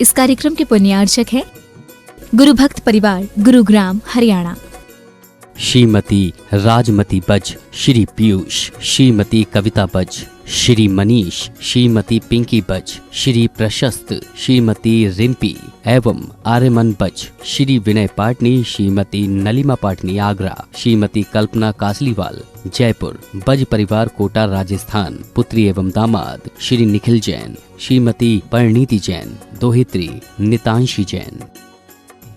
इस कार्यक्रम के पुण्यार्चक हैं गुरु भक्त परिवार, गुरुग्राम, हरियाणा। श्रीमती राजमती बज, श्री पीयूष, श्रीमती कविता बज, श्री मनीष, श्रीमती पिंकी बज, श्री प्रशस्त, श्रीमती रिम्पी एवं आर्यमन बज, श्री विनय पाटनी, श्रीमती नलिमा पाटनी आगरा, श्रीमती कल्पना कासलीवाल जयपुर, बज परिवार कोटा राजस्थान, पुत्री एवं दामाद श्री निखिल जैन, श्रीमती परिणीति जैन, दोहित्री नितांशी जैन,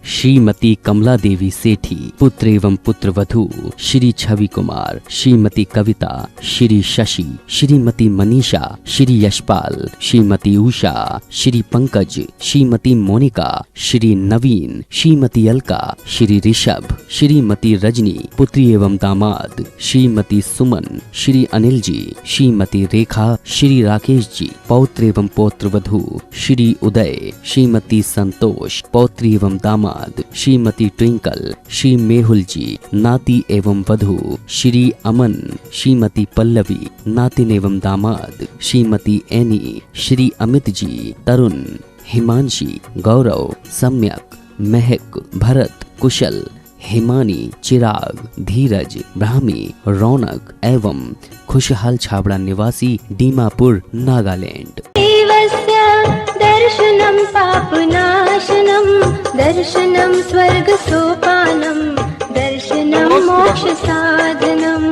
श्रीमती कमला देवी सेठी, पुत्र एवं पुत्र वधू श्री छवि कुमार, श्रीमती कविता, श्री शशि, श्रीमती मनीषा, श्री यशपाल, श्रीमती उषा, श्री पंकज, श्रीमती मोनिका, श्री नवीन, श्रीमती अलका, श्री ऋषभ, श्रीमती रजनी, पुत्री एवं दामाद श्रीमती सुमन, श्री अनिल जी, श्रीमती रेखा, श्री राकेश जी, पौत्र एवं पौत्र वधू श्री उदय, श्रीमती संतोष, पौत्री एवं दामाद श्रीमती ट्विंकल, श्री मेहुल जी, नाती एवं वधू श्री अमन, श्रीमती पल्लवी, नातिन एवं दामाद श्रीमती एनी, श्री अमित जी, तरुण, हिमांशी, गौरव, सम्यक, महक, भरत, कुशल, हिमानी, चिराग, धीरज, ब्राह्मी, रौनक एवं खुशहाल छाबड़ा निवासी दीमापुर, नागालैंड। दर्शनम पापनाशनम, दर्शनम स्वर्ग सोपानम, दर्शनम मोक्ष साधनम।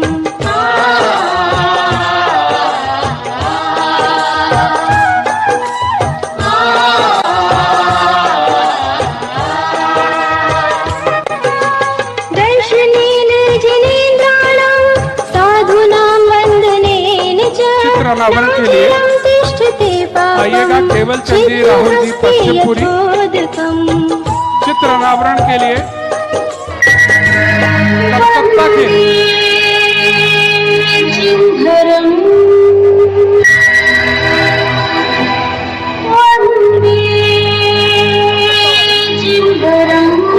दर्शनेन जिनेन्द्राणां साधूनां वन्दनेन च चित्रानावरण के लिए आइएगा केवल चंद जी, राहुल जी, पश्चिमपुरी। चित्र अनावरण के लिए कलकत्ता के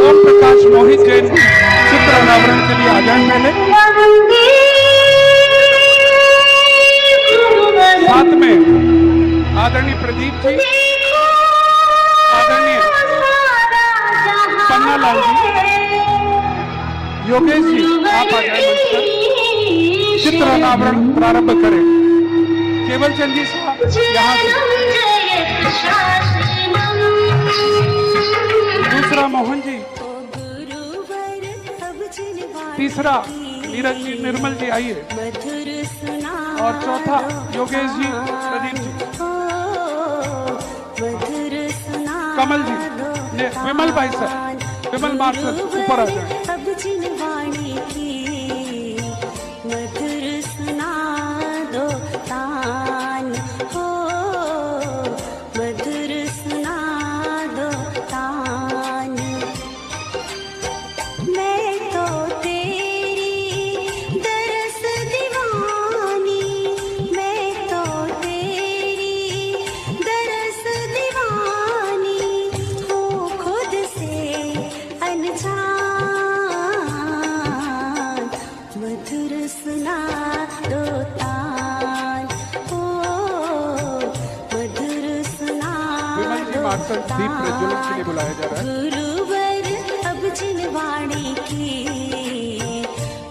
ओम प्रकाश मोहित जैन चित्र अनावरण के लिए आ जाए पहले। साथ में आदरणीय प्रदीप जी, आदरणीय पन्नालाल जी, योगेश जी, आप आ जाए मंच पर। चित्र अनावरण प्रारंभ करें। केवल चंद जी साहब यहाँ से, दूसरा मोहन जी, तीसरा नीरज जी, निर्मल जी आइए, और चौथा योगेश जी, प्रदीप जी, कमल जी, ये विमल भाई सर, विमल मार्शल ऊपर आ जाए। दीप प्रज्वलन के लिए बुलाया जा रहा है। गुरुवर अब जिनवाणी की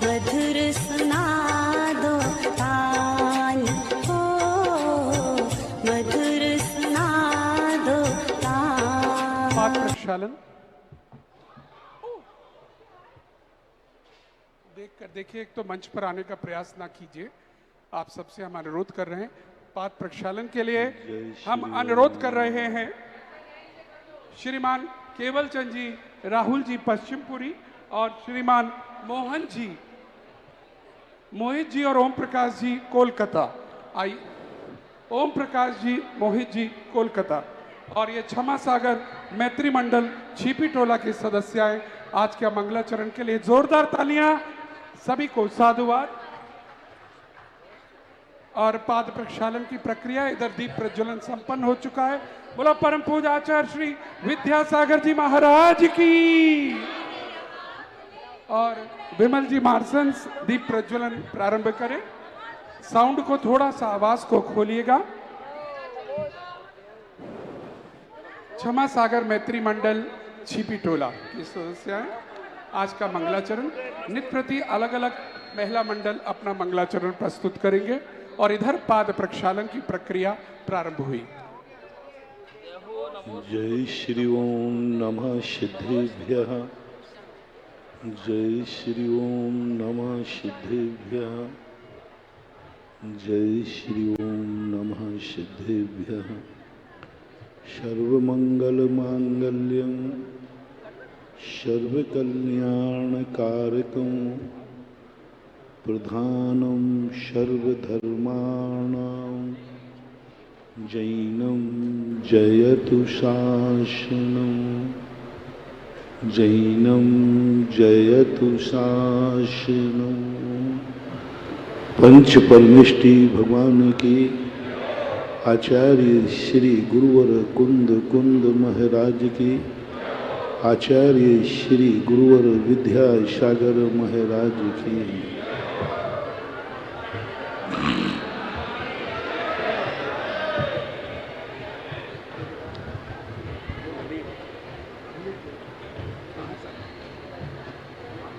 मधुर सुना दो तान, हो मधुर सुना दो तान। पाठ प्रक्षालन देखिए, एक तो मंच पर आने का प्रयास ना कीजिए, आप सबसे हम अनुरोध कर रहे हैं। पाठ प्रक्षालन के लिए हम अनुरोध कर रहे हैं श्रीमान केवल चंद जी, राहुल जी पश्चिमपुरी, और श्रीमान मोहन जी, मोहित जी और ओम प्रकाश जी कोलकाता। आई ओम प्रकाश जी, मोहित जी कोलकाता, और ये क्षमा सागर मैत्री मंडल छिपी टोला के सदस्य हैं। आज के मंगलाचरण के लिए जोरदार तालियां सभी को, साधुवाद। और पाद प्रक्षालन की प्रक्रिया, इधर दीप प्रज्वलन संपन्न हो चुका है। बोला परम पूज्य आचार्य श्री विद्यासागर जी महाराज की। और विमल जी मार्सन्स दीप प्रज्वलन प्रारंभ करें। साउंड को थोड़ा सा, आवाज को खोलिएगा। क्षमा सागर मैत्री मंडल छिपी टोला के सदस्य हैं। आज का मंगलाचरण नित्य प्रति अलग अलग महिला मंडल अपना मंगलाचरण प्रस्तुत करेंगे और इधर पाद प्रक्षालन की प्रक्रिया प्रारंभ हुई। जय श्री ओम नमः सिद्धेभ्यः। जय श्री ओम नमः सिद्धेभ्यः। जय श्री ओम नमः सिद्धेभ्यः। सर्वमंगल मांगल्यं सर्वकल्याणकारकं प्रधानं सर्वधर्माणां जैनं जयतु शासनं। जैनं जयतु शासनं। पंच परमेष्टि भगवान की आचार्य श्री गुरुवर कुंद महाराज की। आचार्य श्री गुरुवर विद्यासागर महाराज की।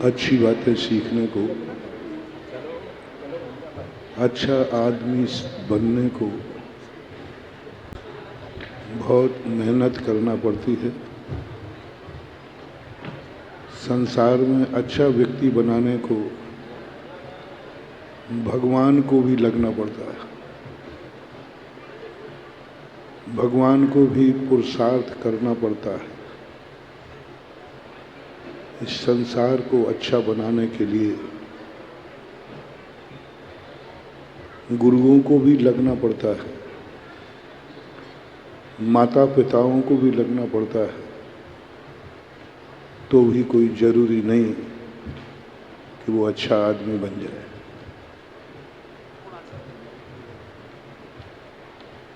अच्छी बातें सीखने को, अच्छा आदमी बनने को बहुत मेहनत करना पड़ती है। संसार में अच्छा व्यक्ति बनाने को भगवान को भी लगना पड़ता है। भगवान को भी पुरुषार्थ करना पड़ता है। इस संसार को अच्छा बनाने के लिए गुरुओं को भी लगना पड़ता है, माता पिताओं को भी लगना पड़ता है, तो भी कोई जरूरी नहीं कि वो अच्छा आदमी बन जाए।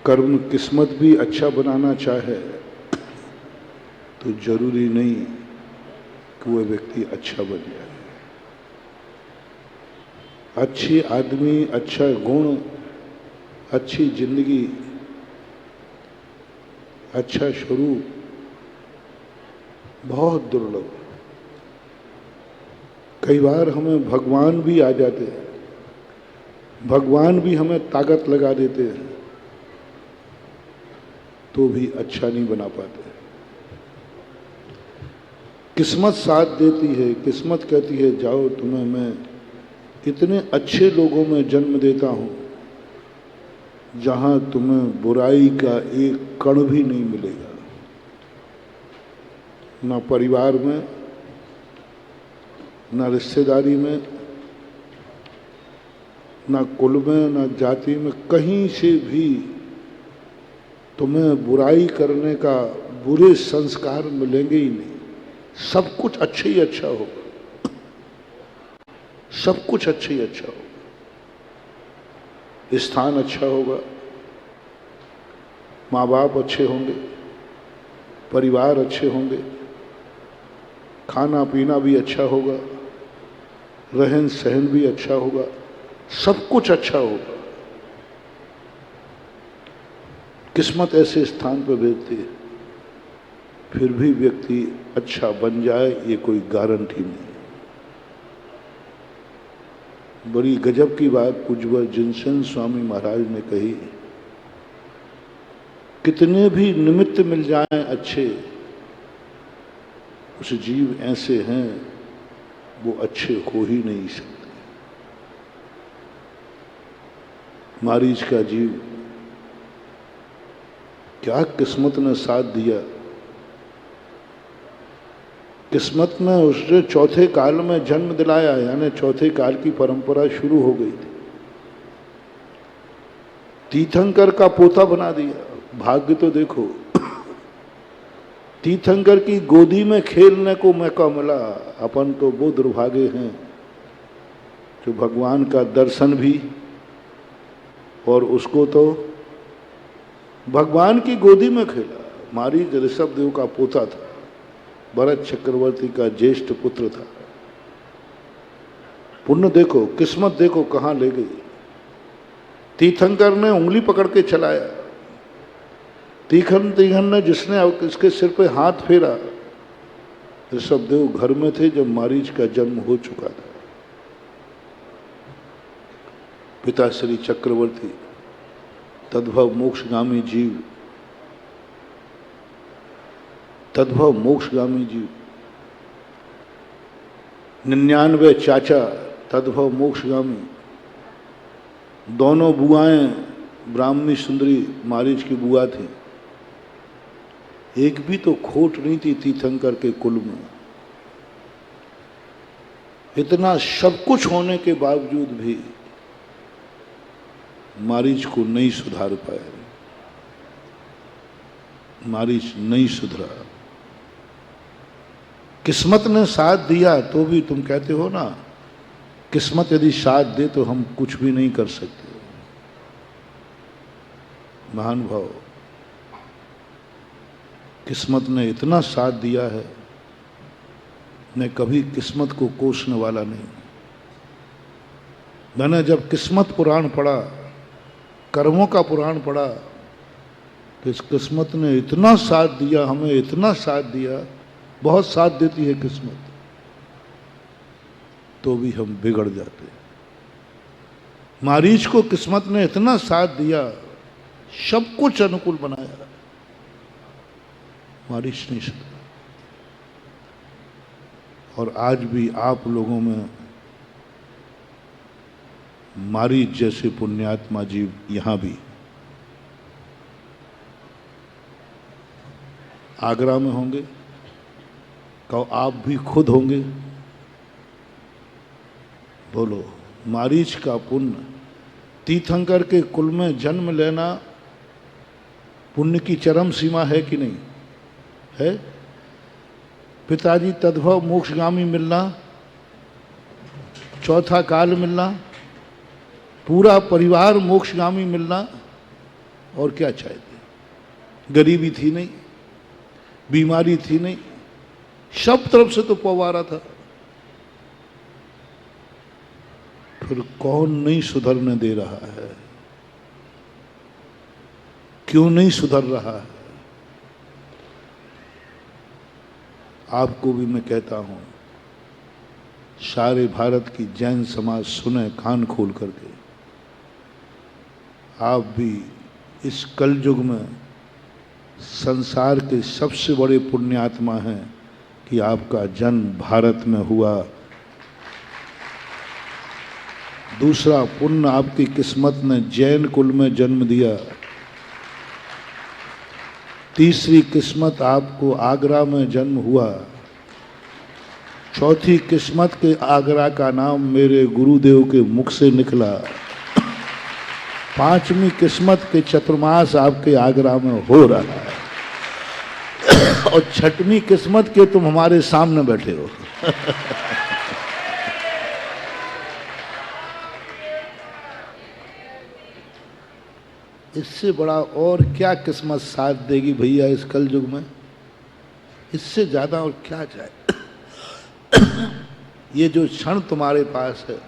कर्म किस्मत भी अच्छा बनाना चाहे तो जरूरी नहीं कि वह व्यक्ति अच्छा बन जाए। अच्छे आदमी, अच्छा गुण, अच्छी जिंदगी, अच्छा स्वरूप बहुत दुर्लभ। कई बार हमें भगवान भी आ जाते हैं, भगवान भी हमें ताकत लगा देते हैं, तो भी अच्छा नहीं बना पाते। किस्मत साथ देती है, किस्मत कहती है जाओ तुम्हें मैं इतने अच्छे लोगों में जन्म देता हूं जहां तुम्हें बुराई का एक कण भी नहीं मिलेगा। ना परिवार में, ना रिश्तेदारी में, ना कुल में, ना जाति में, कहीं से भी तुम्हें बुराई करने का बुरे संस्कार मिलेंगे ही नहीं। सब कुछ अच्छा ही अच्छा होगा, सब कुछ अच्छा ही अच्छा होगा। स्थान अच्छा होगा, माँ बाप अच्छे होंगे, परिवार अच्छे होंगे, खाना पीना भी अच्छा होगा, रहन सहन भी अच्छा होगा, सब कुछ अच्छा होगा। किस्मत ऐसे स्थान पर भेजती है, फिर भी व्यक्ति अच्छा बन जाए ये कोई गारंटी नहीं। बड़ी गजब की बात पूज्य जिनसन स्वामी महाराज ने कही, कितने भी निमित्त मिल जाएं अच्छे, उस जीव ऐसे हैं वो अच्छे हो ही नहीं सकते। मारीच का जीव क्या किस्मत ने साथ दिया। किस्मत ने उसने चौथे काल में जन्म दिलाया, यानी चौथे काल की परंपरा शुरू हो गई थी। तीर्थंकर का पोता बना दिया। भाग्य तो देखो, तीर्थंकर की गोदी में खेलने को मौका मिला। अपन तो वो दुर्भागे हैं जो भगवान का दर्शन भी, और उसको तो भगवान की गोदी में खेला। मारीच ऋषभदेव का पोता था, भरत चक्रवर्ती का ज्येष्ठ पुत्र था। पुण्य देखो, किस्मत देखो कहां ले गई। तीर्थंकर ने उंगली पकड़ के चलाया, तीखन तीखन ने जिसने इसके सिर पे हाथ फेरा, ऋषभदेव घर में थे जब मारीच का जन्म हो चुका था। पिता श्री चक्रवर्ती, तद्भव मोक्षगामी जीव, तद्भव मोक्षगामी जीव। 99 चाचा, तद्भव मोक्षगामी। दोनों बुआएं ब्राह्मणी सुंदरी मारीच की बुआ थी। एक भी तो खोट नहीं थी तीर्थंकर के कुल में। इतना सब कुछ होने के बावजूद भी मारीच को नहीं सुधार पाया। मारीच नहीं सुधरा। किस्मत ने साथ दिया तो भी, तुम कहते हो ना, किस्मत यदि साथ दे तो हम कुछ भी नहीं कर सकते। महानुभाव, किस्मत ने इतना साथ दिया है, मैं कभी किस्मत को कोसने वाला नहीं। मैंने जब किस्मत पुराण पढ़ा, कर्मों का पुराण पढ़ा, तो इस किस्मत ने इतना साथ दिया, हमें इतना साथ दिया। बहुत साथ देती है किस्मत, तो भी हम बिगड़ जाते। मारीच को किस्मत ने इतना साथ दिया, सब कुछ अनुकूल बनाया, मारीच नहीं सुधरा। और आज भी आप लोगों में मारीच जैसे पुण्यात्मा जीव यहां भी। आगरा में होंगे, कहो आप भी खुद होंगे। बोलो, मारीच का पुण्य, तीर्थंकर के कुल में जन्म लेना पुण्य की चरम सीमा है कि नहीं है? पिताजी तद्भव मोक्षगामी मिलना, चौथा काल मिलना, पूरा परिवार मोक्षगामी मिलना, और क्या चाहते? गरीबी थी नहीं, बीमारी थी नहीं, सब तरफ से तो पवारा था। फिर कौन नहीं सुधरने दे रहा है? क्यों नहीं सुधर रहा है? आपको भी मैं कहता हूं, सारे भारत की जैन समाज सुने कान खोल करके। आप भी इस कलयुग में संसार के सबसे बड़े पुण्यात्मा हैं कि आपका जन्म भारत में हुआ। दूसरा पुण्य, आपकी किस्मत ने जैन कुल में जन्म दिया। तीसरी किस्मत, आपको आगरा में जन्म हुआ। चौथी किस्मत के आगरा का नाम मेरे गुरुदेव के मुख से निकला। पांचवी किस्मत के चतुर्मास आपके आगरा में हो रहा है। और छठवीं किस्मत के तुम हमारे सामने बैठे हो। इससे बड़ा और क्या किस्मत साथ देगी भैया इस कलयुग में? इससे ज्यादा और क्या चाहे? ये जो क्षण तुम्हारे पास है,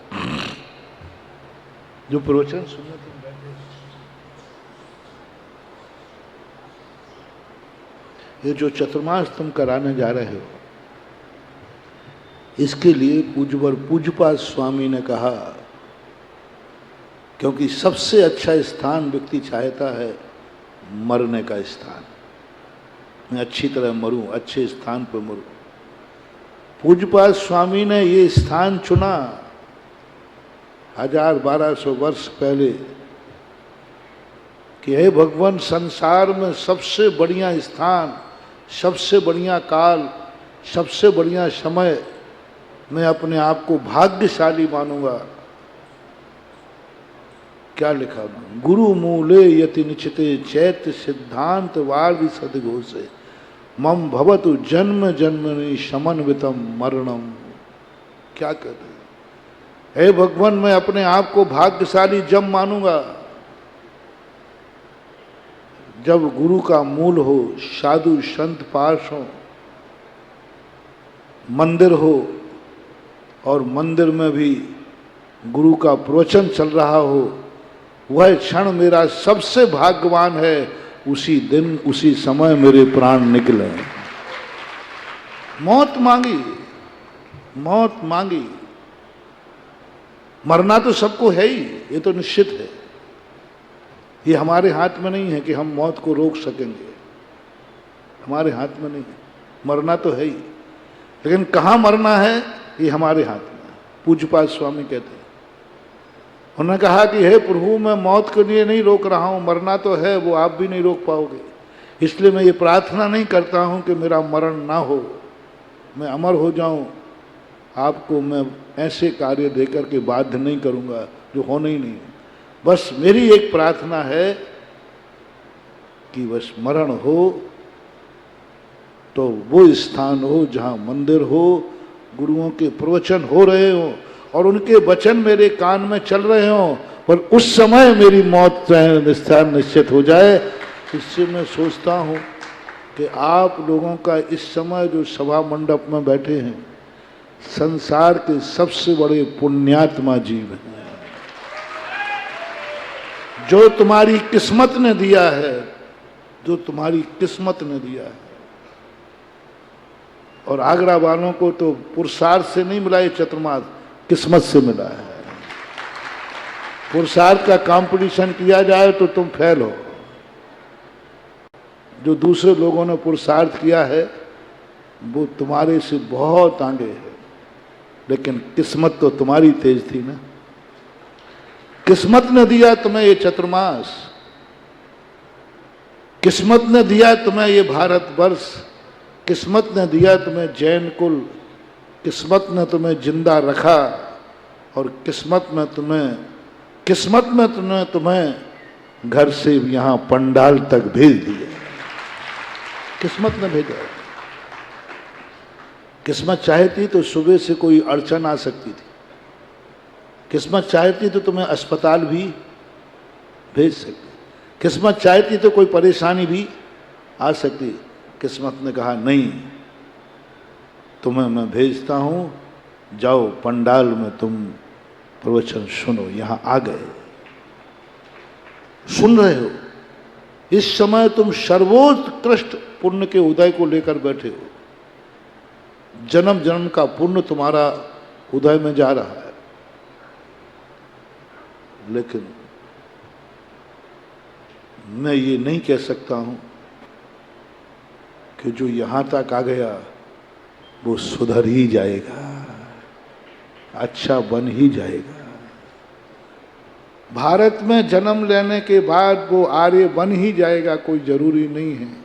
जो प्रवचन सुनने तुम बैठे, ये जो चतुर्मास तुम कराने जा रहे हो, इसके लिए पूज्यवर पूज्यपाद स्वामी ने कहा, क्योंकि सबसे अच्छा स्थान व्यक्ति चाहता है मरने का स्थान। मैं अच्छी तरह मरूं, अच्छे स्थान पर मरूं। पूज्यपाद स्वामी ने ये स्थान चुना 1200 वर्ष पहले कि हे भगवान, संसार में सबसे बढ़िया स्थान, सबसे बढ़िया काल, सबसे बढ़िया समय, मैं अपने आप को भाग्यशाली मानूंगा। क्या लिखा? गुरु मूले यति निचिते चैत्य सिद्धांत वार्धि सदघोषे मम भवतु जन्म जन्मनि समन्वितम मरणम। क्या कर रहे? हे भगवान, मैं अपने आप को भाग्यशाली जब मानूंगा जब गुरु का मूल हो, साधु संत पास हो, मंदिर हो, और मंदिर में भी गुरु का प्रवचन चल रहा हो। वह क्षण मेरा सबसे भाग्यवान है, उसी दिन उसी समय मेरे प्राण निकले। मौत मांगी, मौत मांगी। मरना तो सबको है ही, ये तो निश्चित है। ये हमारे हाथ में नहीं है कि हम मौत को रोक सकेंगे, हमारे हाथ में नहीं है। मरना तो है ही, लेकिन कहाँ मरना है ये हमारे हाथ में। पूज्यपाद स्वामी कहते हैं, उन्होंने कहा कि हे प्रभु, मैं मौत के लिए नहीं रोक रहा हूँ, मरना तो है, वो आप भी नहीं रोक पाओगे। इसलिए मैं ये प्रार्थना नहीं करता हूँ कि मेरा मरण ना हो, मैं अमर हो जाऊं। आपको मैं ऐसे कार्य देकर के बाध्य नहीं करूंगा जो होना ही नहीं। बस मेरी एक प्रार्थना है कि बस मरण हो तो वो स्थान हो जहां मंदिर हो, गुरुओं के प्रवचन हो रहे हो और उनके वचन मेरे कान में चल रहे हो, पर उस समय मेरी मौत स्थान निश्चित हो जाए। इससे मैं सोचता हूँ कि आप लोगों का इस समय जो सभा मंडप में बैठे हैं, संसार के सबसे बड़े पुण्यात्मा जीव हैं, जो तुम्हारी किस्मत ने दिया है, जो तुम्हारी किस्मत ने दिया है। और आगरा वालों को तो पुरुषार्थ से नहीं मिला ये चतुर्मास, किस्मत से मिला है। पुरुषार्थ का कंपटीशन किया जाए तो तुम फेल हो। जो दूसरे लोगों ने पुरुषार्थ किया है वो तुम्हारे से बहुत आगे है, लेकिन किस्मत तो तुम्हारी तेज थी ना। किस्मत ने दिया तुम्हें ये चतुर्मास, किस्मत ने दिया तुम्हें ये भारतवर्ष, किस्मत ने दिया तुम्हें जैन कुल, किस्मत ने तुम्हें जिंदा रखा और किस्मत में तुम्हें घर से यहाँ पंडाल तक भेज दिया। किस्मत ने भेजा। किस्मत चाहती तो सुबह से कोई अड़चन आ सकती थी, किस्मत चाहती तो तुम्हें अस्पताल भी भेज सकती, किस्मत चाहती तो कोई परेशानी भी आ सकती। किस्मत ने कहा नहीं, तुम्हें मैं भेजता हूँ, जाओ पंडाल में तुम प्रवचन सुनो। यहाँ आ गए, सुन रहे हो। इस समय तुम सर्वोत्कृष्ट पुण्य के उदय को लेकर बैठे हो। जन्म जन्म का पुण्य तुम्हारा उदय में जा रहा है, लेकिन मैं ये नहीं कह सकता हूं कि जो यहां तक आ गया वो सुधर ही जाएगा, अच्छा बन ही जाएगा। भारत में जन्म लेने के बाद वो आर्य बन ही जाएगा, कोई जरूरी नहीं है।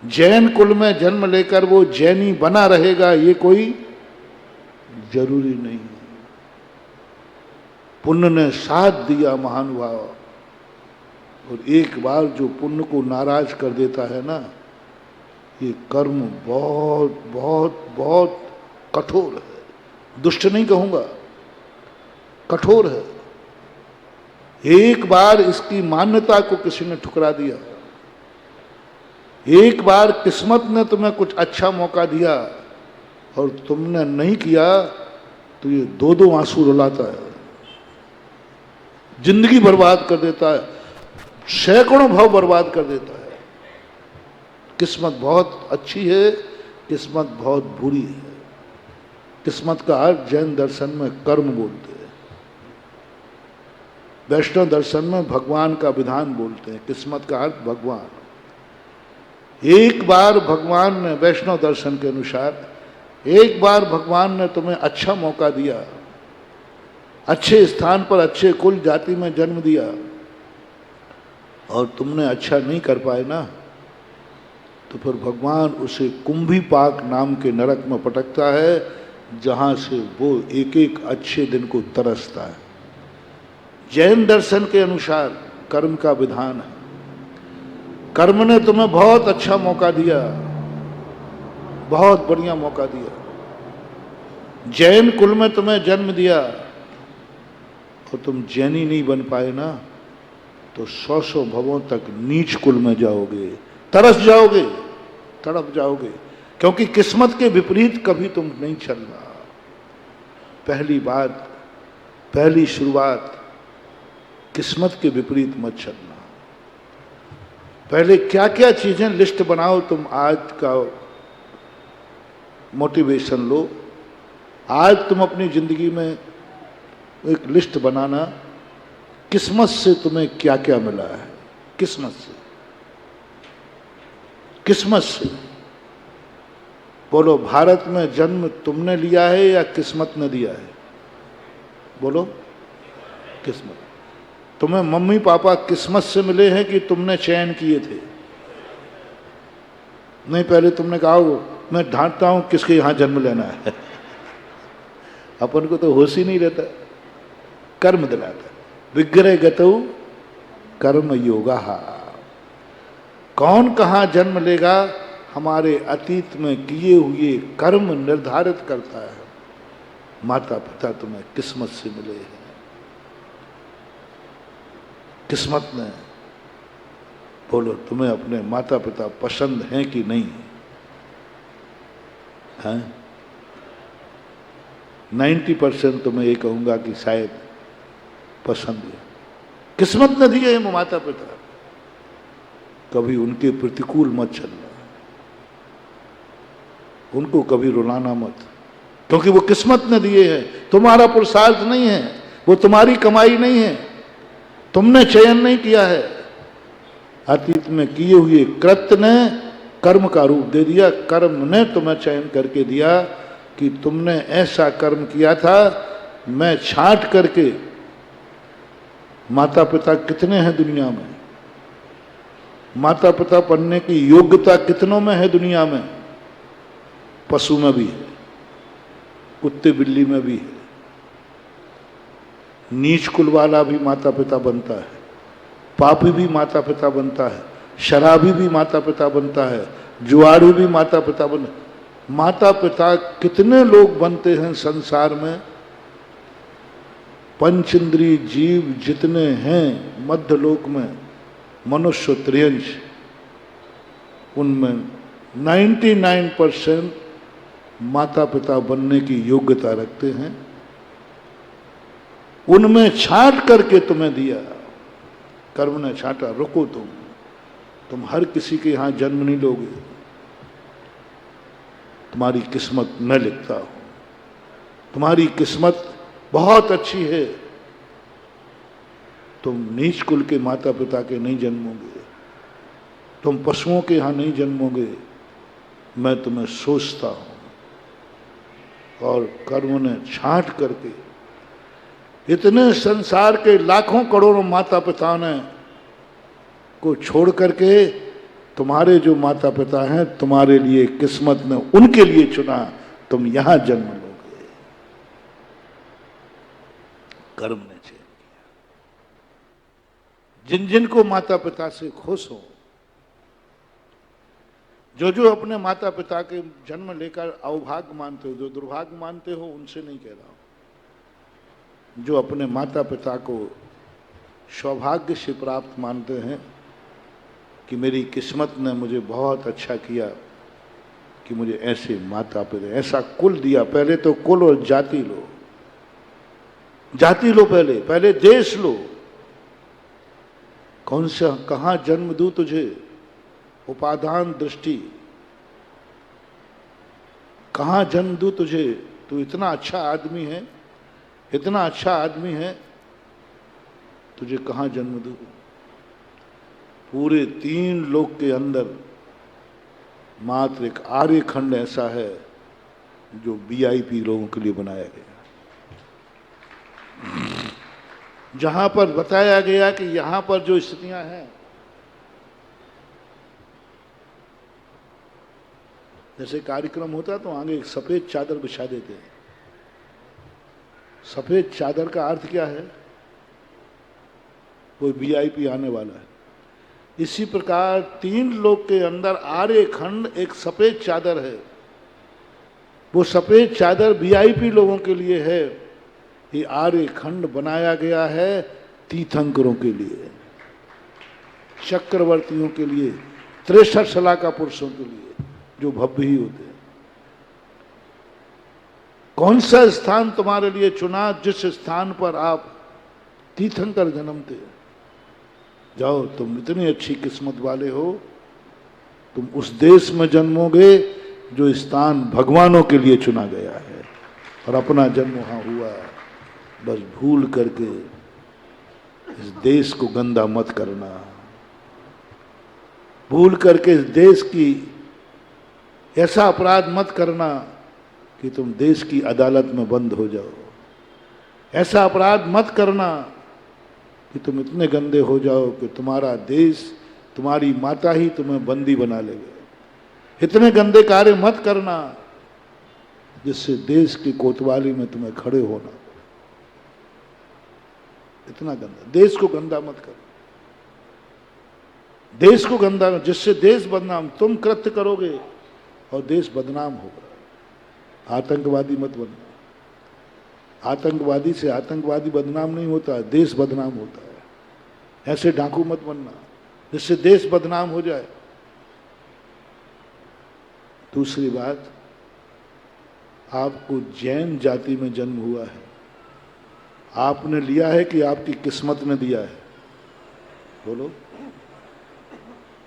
जैन कुल में जन्म लेकर वो जैनी बना रहेगा, ये कोई जरूरी नहीं है। पुण्य ने साथ दिया महानुभाव, और एक बार जो पुण्य को नाराज कर देता है ना, ये कर्म बहुत बहुत बहुत कठोर है। दुष्ट नहीं कहूंगा, कठोर है। एक बार इसकी मान्यता को किसी ने ठुकरा दिया, एक बार किस्मत ने तुम्हें कुछ अच्छा मौका दिया और तुमने नहीं किया, तो ये दो दो आंसू रुलाता है, जिंदगी बर्बाद कर देता है, सैकड़ों भाव बर्बाद कर देता है। किस्मत बहुत अच्छी है, किस्मत बहुत बुरी है। किस्मत का अर्थ जैन दर्शन में कर्म बोलते हैं, वैष्णव दर्शन में भगवान का विधान बोलते हैं। किस्मत का अर्थ भगवान। एक बार भगवान ने वैष्णव दर्शन के अनुसार, एक बार भगवान ने तुम्हें अच्छा मौका दिया, अच्छे स्थान पर अच्छे कुल जाति में जन्म दिया, और तुमने अच्छा नहीं कर पाए ना, तो फिर भगवान उसे कुंभीपाक नाम के नरक में पटकता है, जहां से वो एक एक अच्छे दिन को तरसता है। जैन दर्शन के अनुसार कर्म का विधान है। कर्म ने तुम्हें बहुत अच्छा मौका दिया, बहुत बढ़िया मौका दिया। जैन कुल में तुम्हें जन्म दिया और तुम जैनी नहीं बन पाए ना, तो 100 भवों तक नीच कुल में जाओगे, तरस जाओगे, तड़प जाओगे, क्योंकि किस्मत के विपरीत कभी तुम नहीं चलना। पहली बात, पहली शुरुआत, किस्मत के विपरीत मत चलना। पहले क्या क्या चीजें लिस्ट बनाओ, तुम आज का मोटिवेशन लो। आज तुम अपनी जिंदगी में एक लिस्ट बनाना, किस्मत से तुम्हें क्या क्या मिला है, किस्मत से, किस्मत से। बोलो, भारत में जन्म तुमने लिया है या किस्मत ने दिया है? बोलो, किस्मत। तुम्हें मम्मी पापा किस्मत से मिले हैं कि तुमने चयन किए थे? नहीं, पहले तुमने कहा हो मैं ढांढता हूं किसके यहां जन्म लेना है। अपन को तो होश ही नहीं रहता, कर्म दिलाता। विग्रह गतौ कर्म योगा। कौन कहां जन्म लेगा, हमारे अतीत में किए हुए कर्म निर्धारित करता है। माता पिता तुम्हें किस्मत से मिले हैं, किस्मत ने। बोलो, तुम्हें अपने माता पिता पसंद हैं कि नहीं हैं? 90% तो मैं ये कहूंगा कि शायद पसंद है। किस्मत ने दिए हैं माता पिता, कभी उनके प्रतिकूल मत चलना, उनको कभी रुलाना मत, क्योंकि वो किस्मत ने दिए हैं। तुम्हारा पुरुषार्थ नहीं है, वो तुम्हारी कमाई नहीं है, तुमने चयन नहीं किया है। अतीत में किए हुए कृत्य ने कर्म का रूप दे दिया। कर्म ने तुम्हें चयन करके दिया कि तुमने ऐसा कर्म किया था। मैं छांट करके, माता पिता कितने हैं दुनिया में, माता पिता बनने की योग्यता कितनों में है दुनिया में? पशु में भी है, कुत्ते बिल्ली में भी है। नीच कुल वाला भी माता पिता बनता है, पापी भी माता पिता बनता है, शराबी भी माता पिता बनता है, जुआरी भी माता पिता माता पिता कितने लोग बनते हैं संसार में? पंचेंद्रिय जीव जितने हैं मध्यलोक में, मनुष्य त्रियंश, उनमें 99% माता पिता बनने की योग्यता रखते हैं। उनमें छांट करके तुम्हें दिया, कर्म ने छांटा। रुको, तुम हर किसी के यहां जन्म नहीं लोगे, तुम्हारी किस्मत मैं लिखता हूं। तुम्हारी किस्मत बहुत अच्छी है, तुम नीच कुल के माता पिता के नहीं जन्मोगे, तुम पशुओं के यहां नहीं जन्मोगे। मैं तुम्हें सोचता हूं, और कर्म ने छांट करके इतने संसार के लाखों करोड़ों माता पिता ने को छोड़ करके तुम्हारे जो माता पिता हैं, तुम्हारे लिए किस्मत ने उनके लिए चुना, तुम यहां जन्म लोगे। कर्म ने चयन किया। जिन जिन को माता पिता से खुश हो, जो जो अपने माता पिता के जन्म लेकर अवभाग्य मानते हो, जो दुर्भाग्य मानते हो, उनसे नहीं कह रहा हूं। जो अपने माता पिता को सौभाग्य से प्राप्त मानते हैं कि मेरी किस्मत ने मुझे बहुत अच्छा किया कि मुझे ऐसे माता पिता, ऐसा कुल दिया। पहले तो कुल और जाति लो, जाति लो, पहले देश लो। कौन सा, कहां जन्म दूं तुझे? उपादान दृष्टि, कहां जन्म दूं तुझे? तू इतना अच्छा आदमी है, इतना अच्छा आदमी है, तुझे कहां जन्म दूं? पूरे 3 लोक के अंदर मात्र एक आर्यखंड ऐसा है जो वीआईपी लोगों के लिए बनाया गया, जहां पर बताया गया कि यहां पर जो स्थितियां हैं, जैसे कार्यक्रम होता है तो आगे एक सफेद चादर बिछा देते हैं। सफेद चादर का अर्थ क्या है? कोई वीआईपी आने वाला है। इसी प्रकार 3 लोक के अंदर आर्यखंड एक सफेद चादर है। वो सफेद चादर वीआईपी लोगों के लिए है। ये आर्यखंड बनाया गया है तीर्थंकरों के लिए, चक्रवर्तियों के लिए, 63 शलाका पुरुषों के लिए, जो भव्य ही होते हैं। कौन सा स्थान तुम्हारे लिए चुना जिस स्थान पर आप तीर्थंकर जन्मते हैं? जाओ, तुम इतनी अच्छी किस्मत वाले हो, तुम उस देश में जन्मोगे जो स्थान भगवानों के लिए चुना गया है, और अपना जन्म वहां हुआ। बस भूल करके इस देश को गंदा मत करना, भूल करके इस देश की ऐसा अपराध मत करना कि तुम देश की अदालत में बंद हो जाओ। ऐसा अपराध मत करना कि तुम इतने गंदे हो जाओ कि तुम्हारा देश, तुम्हारी माता ही तुम्हें बंदी बना लेगा। इतने गंदे कार्य मत करना जिससे देश की कोतवाली में तुम्हें खड़े होना। इतना गंदा, देश को गंदा मत करो, देश को गंदा, जिससे देश बदनाम, तुम कृत्य करोगे और देश बदनाम होगा। आतंकवादी मत बनना, आतंकवादी से आतंकवादी बदनाम नहीं होता, देश बदनाम होता है। ऐसे डाकू मत बनना जिससे देश बदनाम हो जाए। दूसरी बात, आपको जैन जाति में जन्म हुआ है, आपने लिया है कि आपकी किस्मत ने दिया है? बोलो,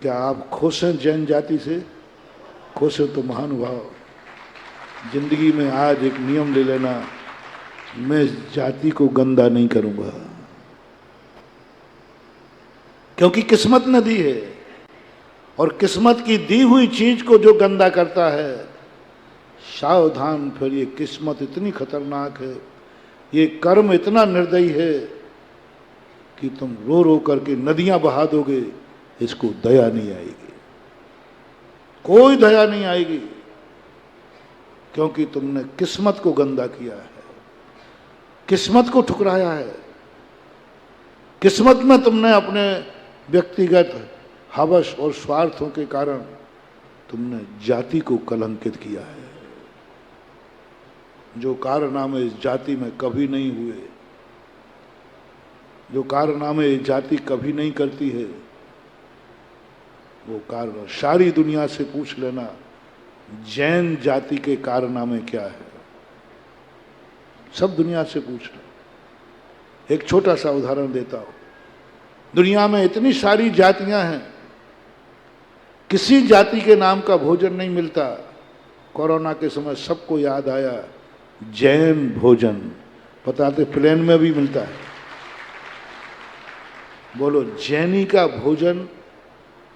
क्या आप खुश हैं जैन जाति से? खुश हो तो महानुभाव, जिंदगी में आज एक नियम ले लेना, मैं इस जाति को गंदा नहीं करूंगा, क्योंकि किस्मत ने दी है। और किस्मत की दी हुई चीज को जो गंदा करता है, सावधान, फिर ये किस्मत इतनी खतरनाक है, ये कर्म इतना निर्दयी है कि तुम रो रो करके नदियां बहा दोगे, इसको दया नहीं आएगी, कोई दया नहीं आएगी, क्योंकि तुमने किस्मत को गंदा किया है, किस्मत को ठुकराया है। किस्मत में तुमने अपने व्यक्तिगत हवस और स्वार्थों के कारण तुमने जाति को कलंकित किया है। जो कारनामे इस जाति में कभी नहीं हुए, जो कारनामे इस जाति कभी नहीं करती है, वो कारण सारी दुनिया से पूछ लेना, जैन जाति के कारनामे क्या है, सब दुनिया से पूछ लो। एक छोटा सा उदाहरण देता हूं, दुनिया में इतनी सारी जातियां हैं, किसी जाति के नाम का भोजन नहीं मिलता। कोरोना के समय सबको याद आया जैन भोजन, बताते प्लेन में भी मिलता है। बोलो, जैनी का भोजन,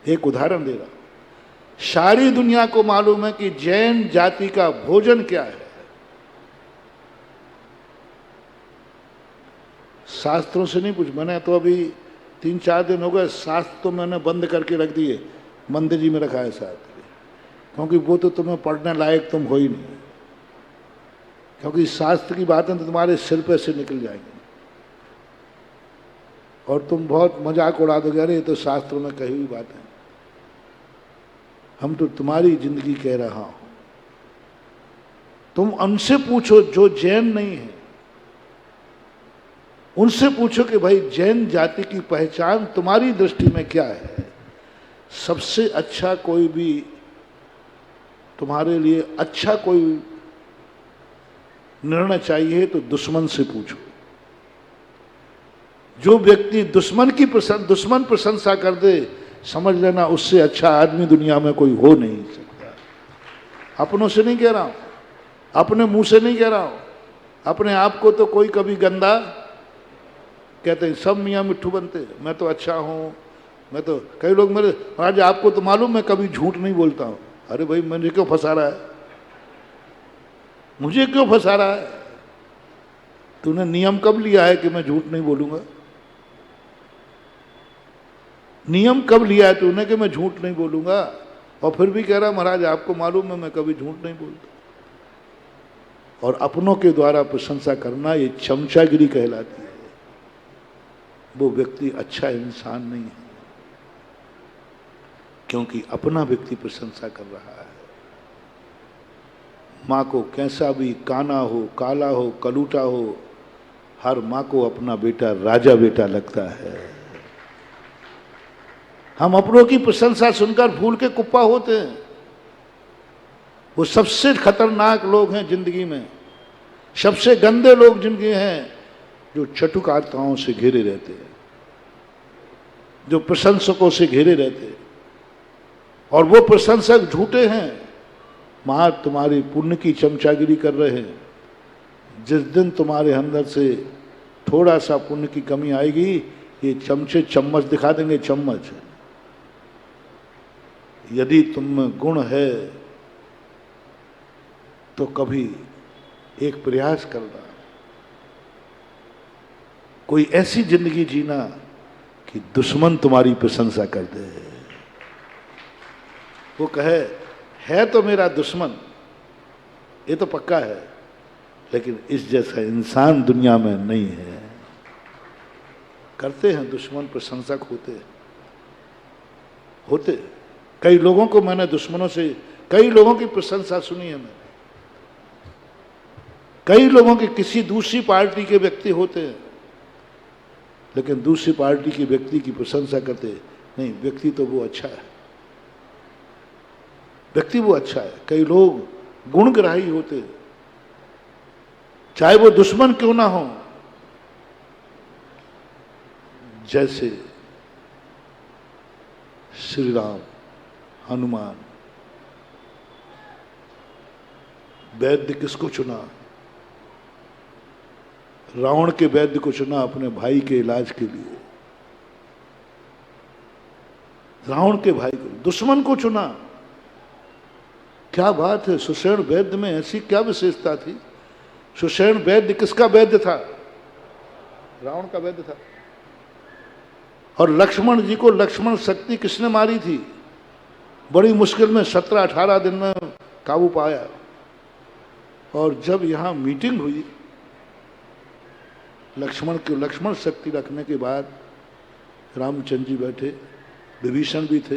एक उदाहरण दे रहा, सारी दुनिया को मालूम है कि जैन जाति का भोजन क्या है। शास्त्रों से नहीं पूछ, मैंने तो अभी 3-4 दिन हो गए, शास्त्र तो मैंने बंद करके रख दिए, मंदिर जी में रखा है शास्त्र, क्योंकि वो तो तुम्हें पढ़ने लायक तुम हो ही नहीं, क्योंकि शास्त्र की बातें तो तुम्हारे सिर पे से निकल जाएंगी और तुम बहुत मजाक उड़ा दोगे, अरे ये तो शास्त्रों में कही हुई बात है। हम तो तुम्हारी जिंदगी कह रहा हूं, तुम उनसे पूछो जो जैन नहीं है, उनसे पूछो कि भाई जैन जाति की पहचान तुम्हारी दृष्टि में क्या है। सबसे अच्छा कोई भी तुम्हारे लिए अच्छा कोई निर्णय चाहिए तो दुश्मन से पूछो। जो व्यक्ति दुश्मन प्रशंसा कर दे, समझ लेना उससे अच्छा आदमी दुनिया में कोई हो नहीं सकता। अपनों से नहीं कह रहा हूं, अपने मुंह से नहीं कह रहा हूं, अपने आप को तो कोई कभी गंदा कहते हैं, सब मियाँ मिट्ठू बनते, मैं तो अच्छा हूं, मैं तो, कई लोग मेरे, आज आपको तो मालूम मैं कभी झूठ नहीं बोलता हूं। अरे भाई, मुझे क्यों फंसा रहा है, मुझे क्यों फंसा रहा है? तूने नियम कब लिया है कि मैं झूठ नहीं बोलूंगा? नियम कब लिया है तूने कि मैं झूठ नहीं बोलूंगा? और फिर भी कह रहा महाराज आपको मालूम है मैं कभी झूठ नहीं बोलता। और अपनों के द्वारा प्रशंसा करना ये चमचागिरी कहलाती है। वो व्यक्ति अच्छा इंसान नहीं है, क्योंकि अपना व्यक्ति प्रशंसा कर रहा है। माँ को कैसा भी काना हो, काला हो, कलूटा हो, हर माँ को अपना बेटा राजा बेटा लगता है। हम अपनों की प्रशंसा सुनकर फूल के कुप्पा होते हैं। वो सबसे खतरनाक लोग हैं जिंदगी में, सबसे गंदे लोग जिंदगी हैं, जो चटुकारिताओं से घिरे रहते हैं। जो प्रशंसकों से घिरे रहते, और वो प्रशंसक झूठे हैं, मां तुम्हारी पुण्य की चमचागिरी कर रहे हैं। जिस दिन तुम्हारे अंदर से थोड़ा सा पुण्य की कमी आएगी, ये चमचे चम्मच दिखा देंगे, चम्मच। यदि तुम में गुण है तो कभी एक प्रयास करना, कोई ऐसी जिंदगी जीना कि दुश्मन तुम्हारी प्रशंसा कर दे। वो कहे है तो मेरा दुश्मन, ये तो पक्का है, लेकिन इस जैसा इंसान दुनिया में नहीं है। करते हैं दुश्मन, प्रशंसक होते। कई लोगों को मैंने दुश्मनों से, कई लोगों की प्रशंसा सुनी है मैंने। कई लोगों के किसी दूसरी पार्टी के व्यक्ति होते हैं, लेकिन दूसरी पार्टी के व्यक्ति की प्रशंसा करते नहीं, व्यक्ति तो वो अच्छा है, व्यक्ति वो अच्छा है। कई लोग गुणग्राही होते, चाहे वो दुश्मन क्यों ना हो। जैसे श्री राम, हनुमान, वैद्य किसको चुना? रावण के वैद्य को चुना अपने भाई के इलाज के लिए। रावण के भाई को, दुश्मन को चुना। क्या बात है, सुषेण वैद्य में ऐसी क्या विशेषता थी? सुषेण वैद्य किसका वैद्य था? रावण का वैद्य था। और लक्ष्मण जी को लक्ष्मण शक्ति किसने मारी थी? बड़ी मुश्किल में 17-18 दिन में काबू पाया। और जब यहां मीटिंग हुई लक्ष्मण की, लक्ष्मण शक्ति रखने के बाद रामचंद्र जी बैठे, विभीषण भी थे,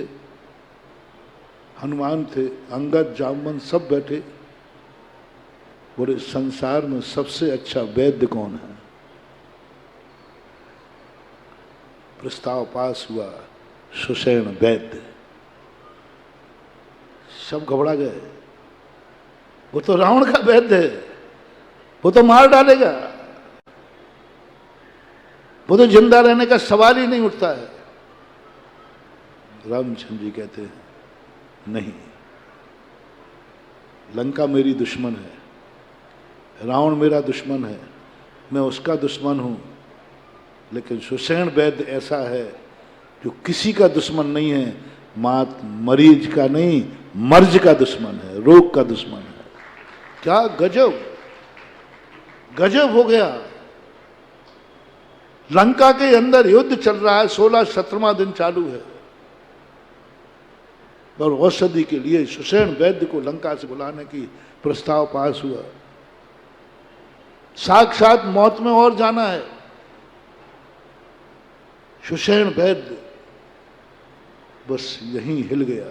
हनुमान थे, अंगद, जामवंत सब बैठे। बोले संसार में सबसे अच्छा वैद्य कौन है? प्रस्ताव पास हुआ, सुषेण वैद्य। सब घबरा गए, वो तो रावण का वैद्य है, वो तो मार डालेगा, वो तो जिंदा रहने का सवाल ही नहीं उठता है। रामचंद्र जी कहते हैं नहीं, लंका मेरी दुश्मन है, रावण मेरा दुश्मन है, मैं उसका दुश्मन हूं, लेकिन सुषेण वैद्य ऐसा है जो किसी का दुश्मन नहीं है, मात मरीज का नहीं, मर्ज का दुश्मन है, रोग का दुश्मन है। क्या गजब, गजब हो गया। लंका के अंदर युद्ध चल रहा है, 16-17वां दिन चालू है, और औषधि के लिए सुषेण वैद्य को लंका से बुलाने की प्रस्ताव पास हुआ। साक्षात मौत में और जाना है। सुषेण वैद्य बस यहीं हिल गया।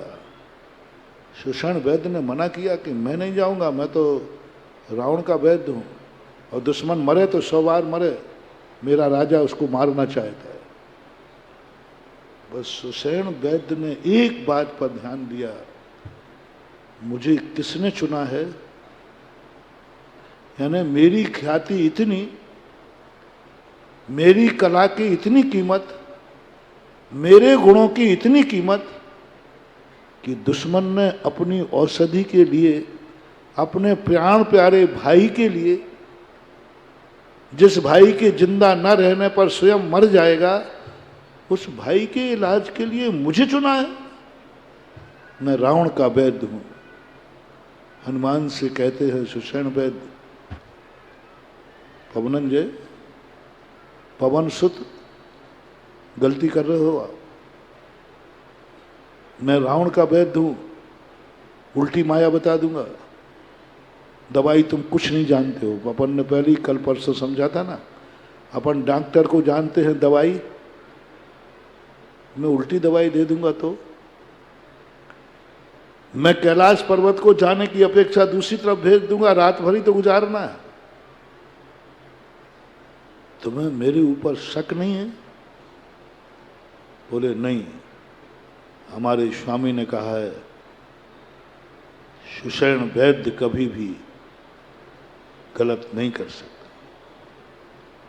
सुषेण वैद्य ने मना किया कि मैं नहीं जाऊंगा, मैं तो रावण का वैद्य हूं, और दुश्मन मरे तो 100 बार मरे, मेरा राजा उसको मारना चाहता है। बस सुषेण वैद्य ने एक बात पर ध्यान दिया, मुझे किसने चुना है? यानी मेरी ख्याति इतनी, मेरी कला की इतनी कीमत, मेरे गुणों की इतनी कीमत कि दुश्मन ने अपनी औषधि के लिए, अपने प्राण प्यारे भाई के लिए, जिस भाई के जिंदा न रहने पर स्वयं मर जाएगा, उस भाई के इलाज के लिए मुझे चुना है। मैं रावण का वैद्य हूं। हनुमान से कहते हैं सुषेण वैद्य, पवनंजय, पवन सुत, गलती कर रहे हो आप। मैं रावण का वैद्य हूं, उल्टी माया बता दूंगा, दवाई तुम कुछ नहीं जानते हो। अपन ने पहले ही कल परसों समझा था ना, अपन डॉक्टर को जानते हैं दवाई, मैं उल्टी दवाई दे दूंगा तो। मैं कैलाश पर्वत को जाने की अपेक्षा दूसरी तरफ भेज दूंगा, रात भर ही तो गुजारना है। तुम्हें मेरे ऊपर शक नहीं है? बोले नहीं, हमारे स्वामी ने कहा है सुषेण वैद्य कभी भी गलत नहीं कर सकता।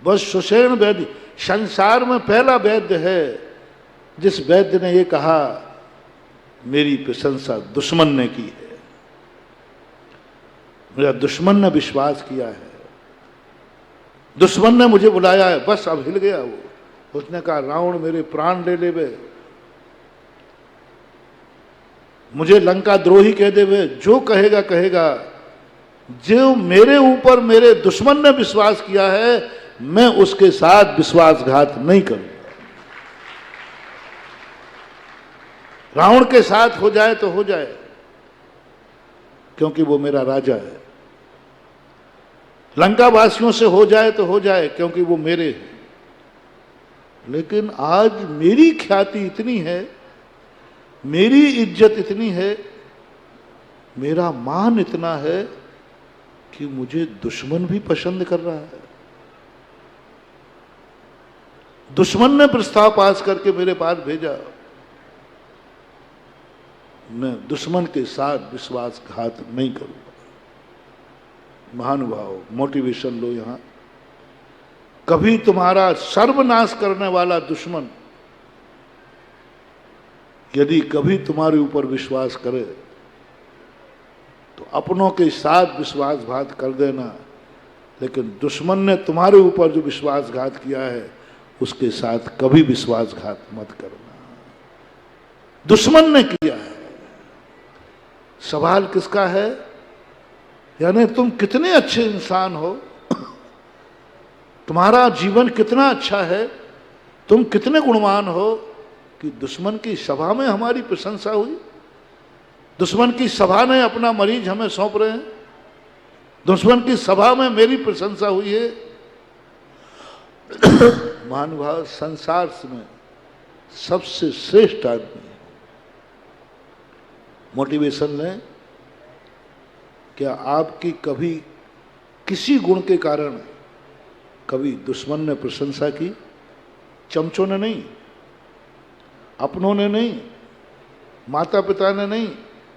बस सुषेण वैद्य संसार में पहला वैद्य है जिस वैद्य ने ये कहा मेरी प्रशंसा दुश्मन ने की है, मेरा दुश्मन ने विश्वास किया है, दुश्मन ने मुझे बुलाया है, बस अब हिल गया वो। उसने कहा रावण मेरे प्राण ले लेवे, मुझे लंका द्रोही कह देवे, जो कहेगा कहेगा, जो मेरे ऊपर मेरे दुश्मन ने विश्वास किया है मैं उसके साथ विश्वासघात नहीं करूंगा। रावण के साथ हो जाए तो हो जाए, क्योंकि वो मेरा राजा है। लंका वासियों से हो जाए तो हो जाए, क्योंकि वो मेरे हैं। लेकिन आज मेरी ख्याति इतनी है, मेरी इज्जत इतनी है, मेरा मान इतना है कि मुझे दुश्मन भी पसंद कर रहा है। दुश्मन ने प्रस्ताव पास करके मेरे पास भेजा, मैं दुश्मन के साथ विश्वासघात नहीं करूंगा। महानुभाव, मोटिवेशन लो यहां। कभी तुम्हारा सर्वनाश करने वाला दुश्मन यदि कभी तुम्हारे ऊपर विश्वास करे तो अपनों के साथ विश्वासघात कर देना, लेकिन दुश्मन ने तुम्हारे ऊपर जो विश्वासघात किया है उसके साथ कभी विश्वासघात मत करना। दुश्मन ने किया है। सवाल किसका है? यानी तुम कितने अच्छे इंसान हो, तुम्हारा जीवन कितना अच्छा है, तुम कितने गुणवान हो कि दुश्मन की सभा में हमारी प्रशंसा हुई। दुश्मन की सभा ने अपना मरीज हमें सौंप रहे हैं, दुश्मन की सभा में मेरी प्रशंसा हुई है। महानुभाव, संसार में सबसे श्रेष्ठ आदमी मोटिवेशन लें। क्या आपकी कभी किसी गुण के कारण कभी दुश्मन ने प्रशंसा की? चमचों ने नहीं, अपनों ने नहीं, माता पिता ने नहीं,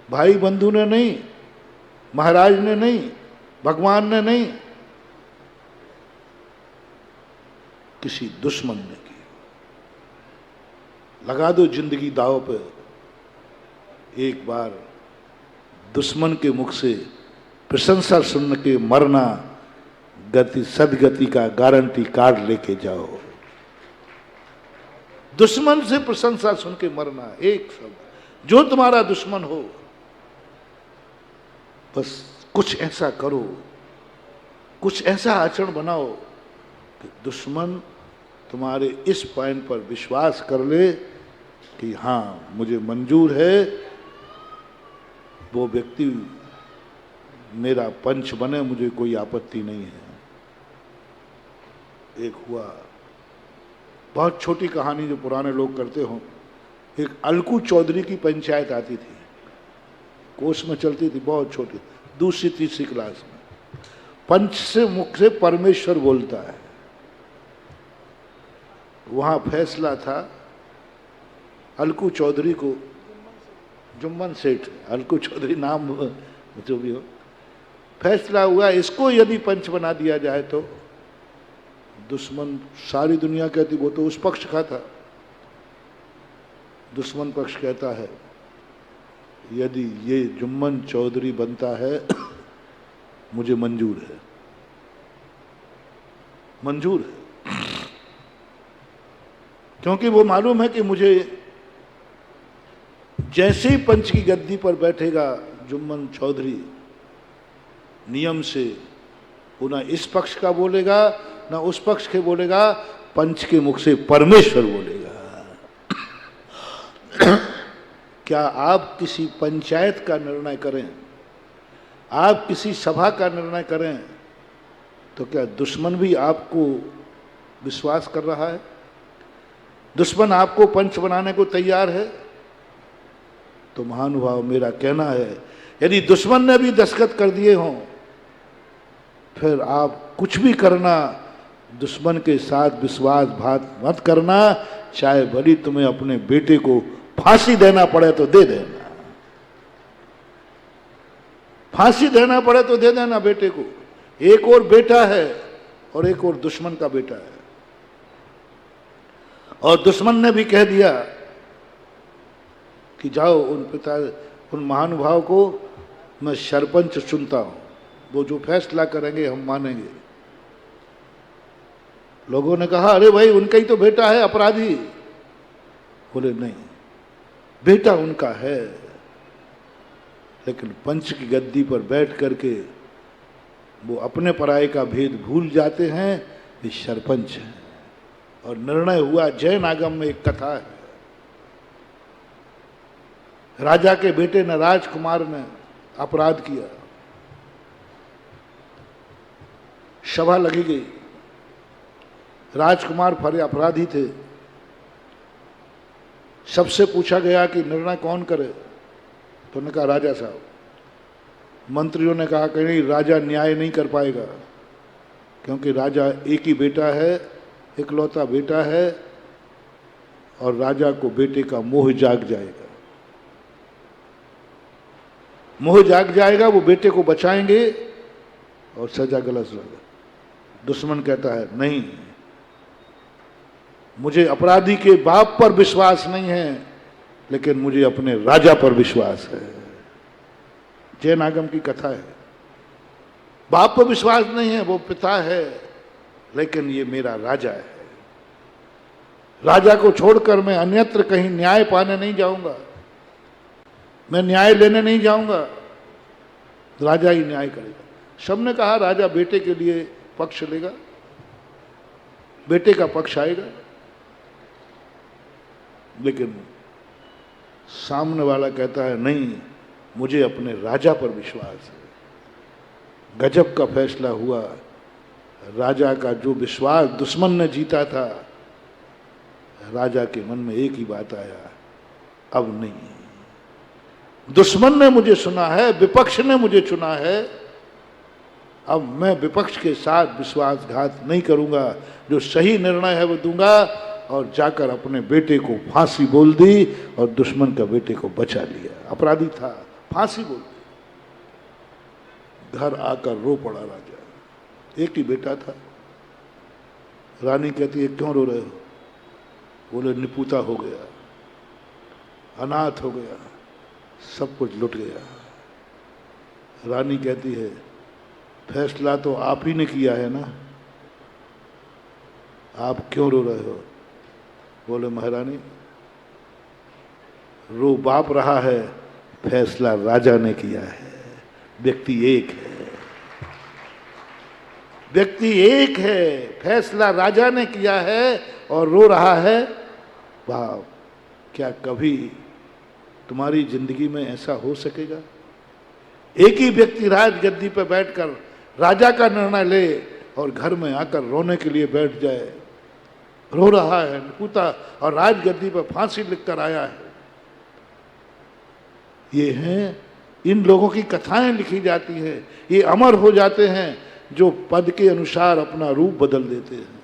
भाई बंधु ने नहीं, महाराज ने नहीं, भगवान ने नहीं, किसी दुश्मन ने की। लगा दो जिंदगी दांव पे, एक बार दुश्मन के मुख से प्रशंसा सुन के मरना, गति सदगति का गारंटी कार्ड लेके जाओ। दुश्मन से प्रशंसा सुन के मरना, एक शब्द। जो तुम्हारा दुश्मन हो, बस कुछ ऐसा करो, कुछ ऐसा आचरण बनाओ कि दुश्मन तुम्हारे इस पॉइंट पर विश्वास कर ले कि हाँ मुझे मंजूर है, वो व्यक्ति मेरा पंच बने, मुझे कोई आपत्ति नहीं है। एक हुआ, बहुत छोटी कहानी जो पुराने लोग करते हो। एक अलकू चौधरी की पंचायत आती थी, कोस में चलती थी, बहुत छोटी, दूसरी तीसरी क्लास में। पंच से मुख से परमेश्वर बोलता है। वहां फैसला था अलकू चौधरी को, जुम्मन सेठ, अलकू चौधरी नाम जो भी हो, फैसला हुआ इसको यदि पंच बना दिया जाए तो दुश्मन, सारी दुनिया कहती वो तो उस पक्ष का था, दुश्मन पक्ष कहता है यदि ये जुम्मन चौधरी बनता है मुझे मंजूर है, मंजूर है। क्योंकि वो मालूम है कि मुझे जैसे ही पंच की गद्दी पर बैठेगा जुम्मन चौधरी, नियम से वो ना इस पक्ष का बोलेगा ना उस पक्ष के बोलेगा, पंच के मुख से परमेश्वर बोलेगा। क्या आप किसी पंचायत का निर्णय करें, आप किसी सभा का निर्णय करें, तो क्या दुश्मन भी आपको विश्वास कर रहा है? दुश्मन आपको पंच बनाने को तैयार है? तो महानुभाव, मेरा कहना है यदि दुश्मन ने भी दस्तखत कर दिए हों, फिर आप कुछ भी करना, दुश्मन के साथ विश्वासघात मत करना। चाहे भली तुम्हें अपने बेटे को फांसी देना पड़े तो दे देना, फांसी देना पड़े तो दे देना बेटे को। एक और बेटा है और एक और दुश्मन का बेटा है, और दुश्मन ने भी कह दिया कि जाओ उन महानुभाव को मैं सरपंच चुनता हूं, वो जो फैसला करेंगे हम मानेंगे। लोगों ने कहा अरे भाई उनका ही तो बेटा है अपराधी। बोले नहीं, बेटा उनका है, लेकिन पंच की गद्दी पर बैठ करके वो अपने पराये का भेद भूल जाते हैं। ये सरपंच है। और निर्णय हुआ, जैन आगम में एक कथा है, राजा के बेटे ने, राजकुमार ने अपराध किया, सभा लगी गई, राजकुमार फरे अपराधी थे, सबसे पूछा गया कि निर्णय कौन करे, तो उन्होंने कहा राजा साहब। मंत्रियों ने कहा कि नहीं, राजा न्याय नहीं कर पाएगा, क्योंकि राजा एक ही बेटा है, इकलौता बेटा है, और राजा को बेटे का मोह जाग जाएगा, मोह जाग जाएगा, वो बेटे को बचाएंगे और सजा गलत होगा। दुश्मन कहता है नहीं, मुझे अपराधी के बाप पर विश्वास नहीं है, लेकिन मुझे अपने राजा पर विश्वास है। जैन आगम की कथा है। बाप पर विश्वास नहीं है, वो पिता है, लेकिन ये मेरा राजा है। राजा को छोड़कर मैं अन्यत्र कहीं न्याय पाने नहीं जाऊंगा, मैं न्याय लेने नहीं जाऊंगा, राजा ही न्याय करेगा। सबने कहा राजा बेटे के लिए पक्ष लेगा, बेटे का पक्ष आएगा, लेकिन सामने वाला कहता है नहीं, मुझे अपने राजा पर विश्वास है। गजब का फैसला हुआ। राजा का जो विश्वास दुश्मन ने जीता था, राजा के मन में एक ही बात आया, अब नहीं, दुश्मन ने मुझे सुना है, विपक्ष ने मुझे चुना है, अब मैं विपक्ष के साथ विश्वासघात नहीं करूंगा, जो सही निर्णय है वो दूंगा। और जाकर अपने बेटे को फांसी बोल दी और दुश्मन का बेटे को बचा लिया। अपराधी था, फांसी बोल दी। घर आकर रो पड़ा राजा, एक ही बेटा था। रानी कहती है क्यों रो रहे हो? बोले निपुता हो गया, अनाथ हो गया, सब कुछ लुट गया। रानी कहती है फैसला तो आप ही ने किया है ना, आप क्यों रो रहे हो? बोले महारानी, रो बाप रहा है, फैसला राजा ने किया है। व्यक्ति एक है, व्यक्ति एक है, फैसला राजा ने किया है और रो रहा है बाप। क्या कभी तुम्हारी जिंदगी में ऐसा हो सकेगा? एक ही व्यक्ति राजगद्दी पर बैठकर राजा का निर्णय ले और घर में आकर रोने के लिए बैठ जाए। रो रहा है निपुता और राजगद्दी पर फांसी लिखकर आया है। ये हैं, इन लोगों की कथाएं लिखी जाती हैं, ये अमर हो जाते हैं जो पद के अनुसार अपना रूप बदल देते हैं।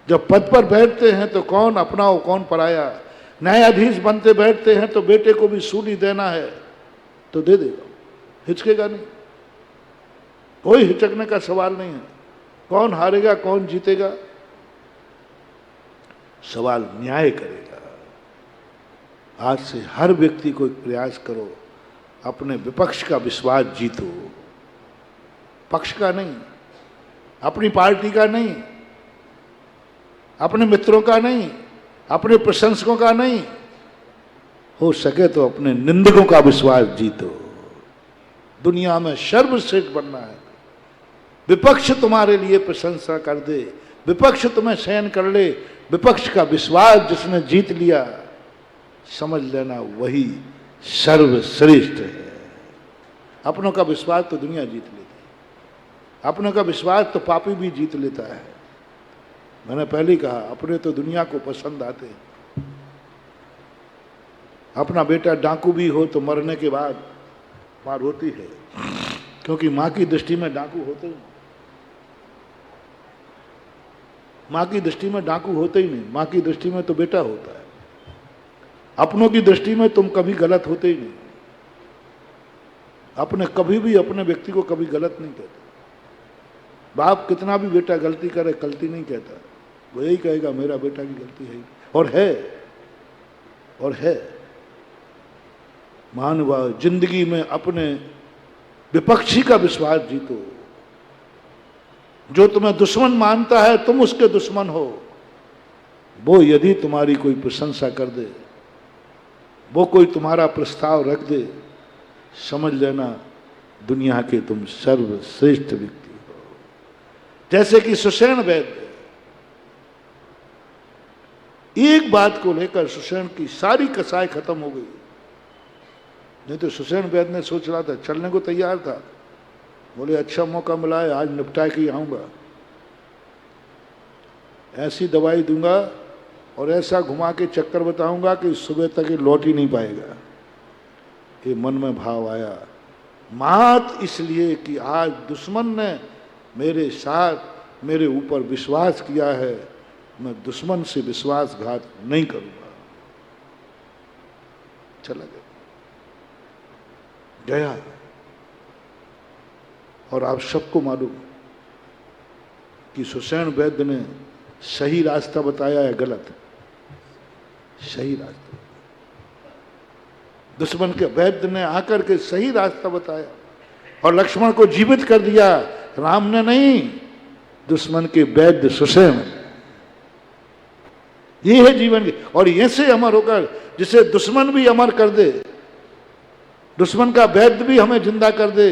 जब पद पर बैठते हैं तो कौन अपना हो कौन पराया। न्यायाधीश बनते बैठते हैं तो बेटे को भी सूली देना है तो दे देगा, हिचकेगा नहीं, कोई हिचकने का सवाल नहीं है। कौन हारेगा कौन जीतेगा, सवाल न्याय करेगा। आज से हर व्यक्ति को एक प्रयास करो, अपने विपक्ष का विश्वास जीतो, पक्ष का नहीं, अपनी पार्टी का नहीं, अपने मित्रों का नहीं, अपने प्रशंसकों का नहीं, हो सके तो अपने निंदकों का विश्वास जीतो। दुनिया में सर्वश्रेष्ठ बनना है। विपक्ष तुम्हारे लिए प्रशंसा कर दे, विपक्ष तुम्हें सहन कर ले, विपक्ष का विश्वास जिसने जीत लिया, समझ लेना वही सर्वश्रेष्ठ है। अपनों का विश्वास तो दुनिया जीत लेती है, अपनों का विश्वास तो पापी भी जीत लेता है। मैंने पहले ही कहा, अपने तो दुनिया को पसंद आते हैं। अपना बेटा डाकू भी हो तो मरने के बाद मार होती है, क्योंकि माँ की दृष्टि में डाकू होते ही, माँ की दृष्टि में डाकू होते ही नहीं, माँ की दृष्टि में तो बेटा होता है। अपनों की दृष्टि में तुम कभी गलत होते ही नहीं। अपने कभी भी अपने व्यक्ति को कभी गलत नहीं कहते। बाप कितना भी बेटा गलती करे गलती नहीं कहता, वो यही कहेगा मेरा बेटा की गलती है, और है। महानुभाव, जिंदगी में अपने विपक्षी का विश्वास जीतो। जो तुम्हें दुश्मन मानता है तुम उसके दुश्मन हो। वो यदि तुम्हारी कोई प्रशंसा कर दे, वो कोई तुम्हारा प्रस्ताव रख दे, समझ लेना दुनिया के तुम सर्वश्रेष्ठ व्यक्ति हो। जैसे कि सुषेण वैद्य, एक बात को लेकर सुषेण की सारी कसाई खत्म हो गई। नहीं तो सुषेण वैद्य ने सोच रहा था, चलने को तैयार था, बोले अच्छा मौका मिला है आज निपटा के आऊंगा, ऐसी दवाई दूंगा और ऐसा घुमा के चक्कर बताऊंगा कि सुबह तक ये लौट ही नहीं पाएगा। ये मन में भाव आया, मात इसलिए कि आज दुश्मन ने मेरे साथ मेरे ऊपर विश्वास किया है, मैं दुश्मन से विश्वासघात नहीं करूंगा। चला गया। और आप सबको मालूम कि सुषेण वैद्य ने सही रास्ता बताया है गलत? सही रास्ता। दुश्मन के वैद्य ने आकर के सही रास्ता बताया और लक्ष्मण को जीवित कर दिया। राम ने नहीं, दुश्मन के वैद्य सुषेण। ये है जीवन की। और ऐसे अमर होकर जिसे दुश्मन भी अमर कर दे, दुश्मन का वैद्य भी हमें जिंदा कर दे,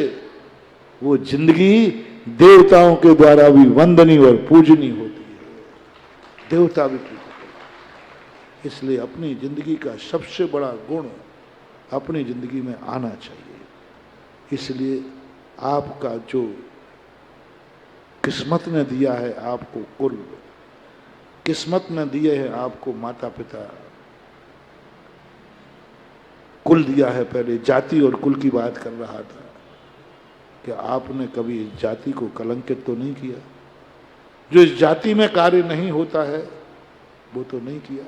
वो जिंदगी देवताओं के द्वारा भी वंदनीय और पूजनीय होती है। देवता भी पूजते। इसलिए अपनी जिंदगी का सबसे बड़ा गुण अपनी जिंदगी में आना चाहिए। इसलिए आपका जो किस्मत ने दिया है आपको कुल, किस्मत ने दिए हैं आपको माता पिता, कुल दिया है। पहले जाति और कुल की बात कर रहा था कि आपने कभी इस जाति को कलंकित तो नहीं किया। जो इस जाति में कार्य नहीं होता है वो तो नहीं किया।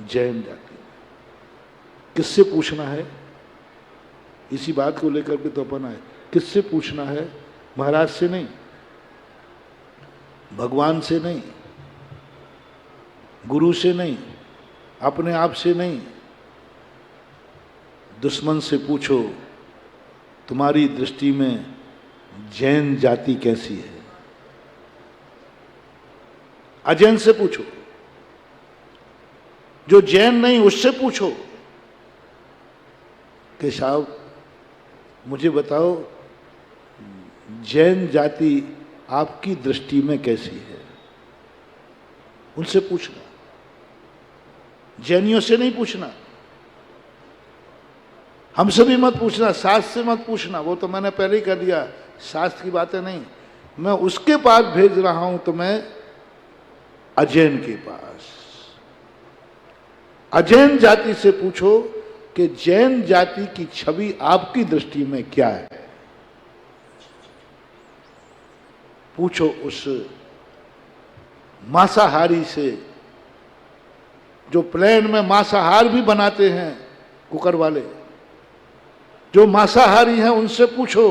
जैन जाति किससे पूछना है? इसी बात को लेकर के तो अपन आए। किससे पूछना है? महाराज से नहीं, भगवान से नहीं, गुरु से नहीं, अपने आप से नहीं, दुश्मन से पूछो तुम्हारी दृष्टि में जैन जाति कैसी है। अजैन से पूछो, जो जैन नहीं उससे पूछो कि साहब मुझे बताओ जैन जाति आपकी दृष्टि में कैसी है। उनसे पूछना, जैनियों से नहीं पूछना, हमसे भी मत पूछना, शास्त्र से मत पूछना, वो तो मैंने पहले ही कर दिया। शास्त्र की बातें नहीं, मैं उसके पास भेज रहा हूं तुम्हें, अजैन के पास। अजैन जाति से पूछो कि जैन जाति की छवि आपकी दृष्टि में क्या है। पूछो उस मांसाहारी से जो प्लेन में मांसाहार भी बनाते हैं, कुकर वाले जो मांसाहारी हैं, उनसे पूछो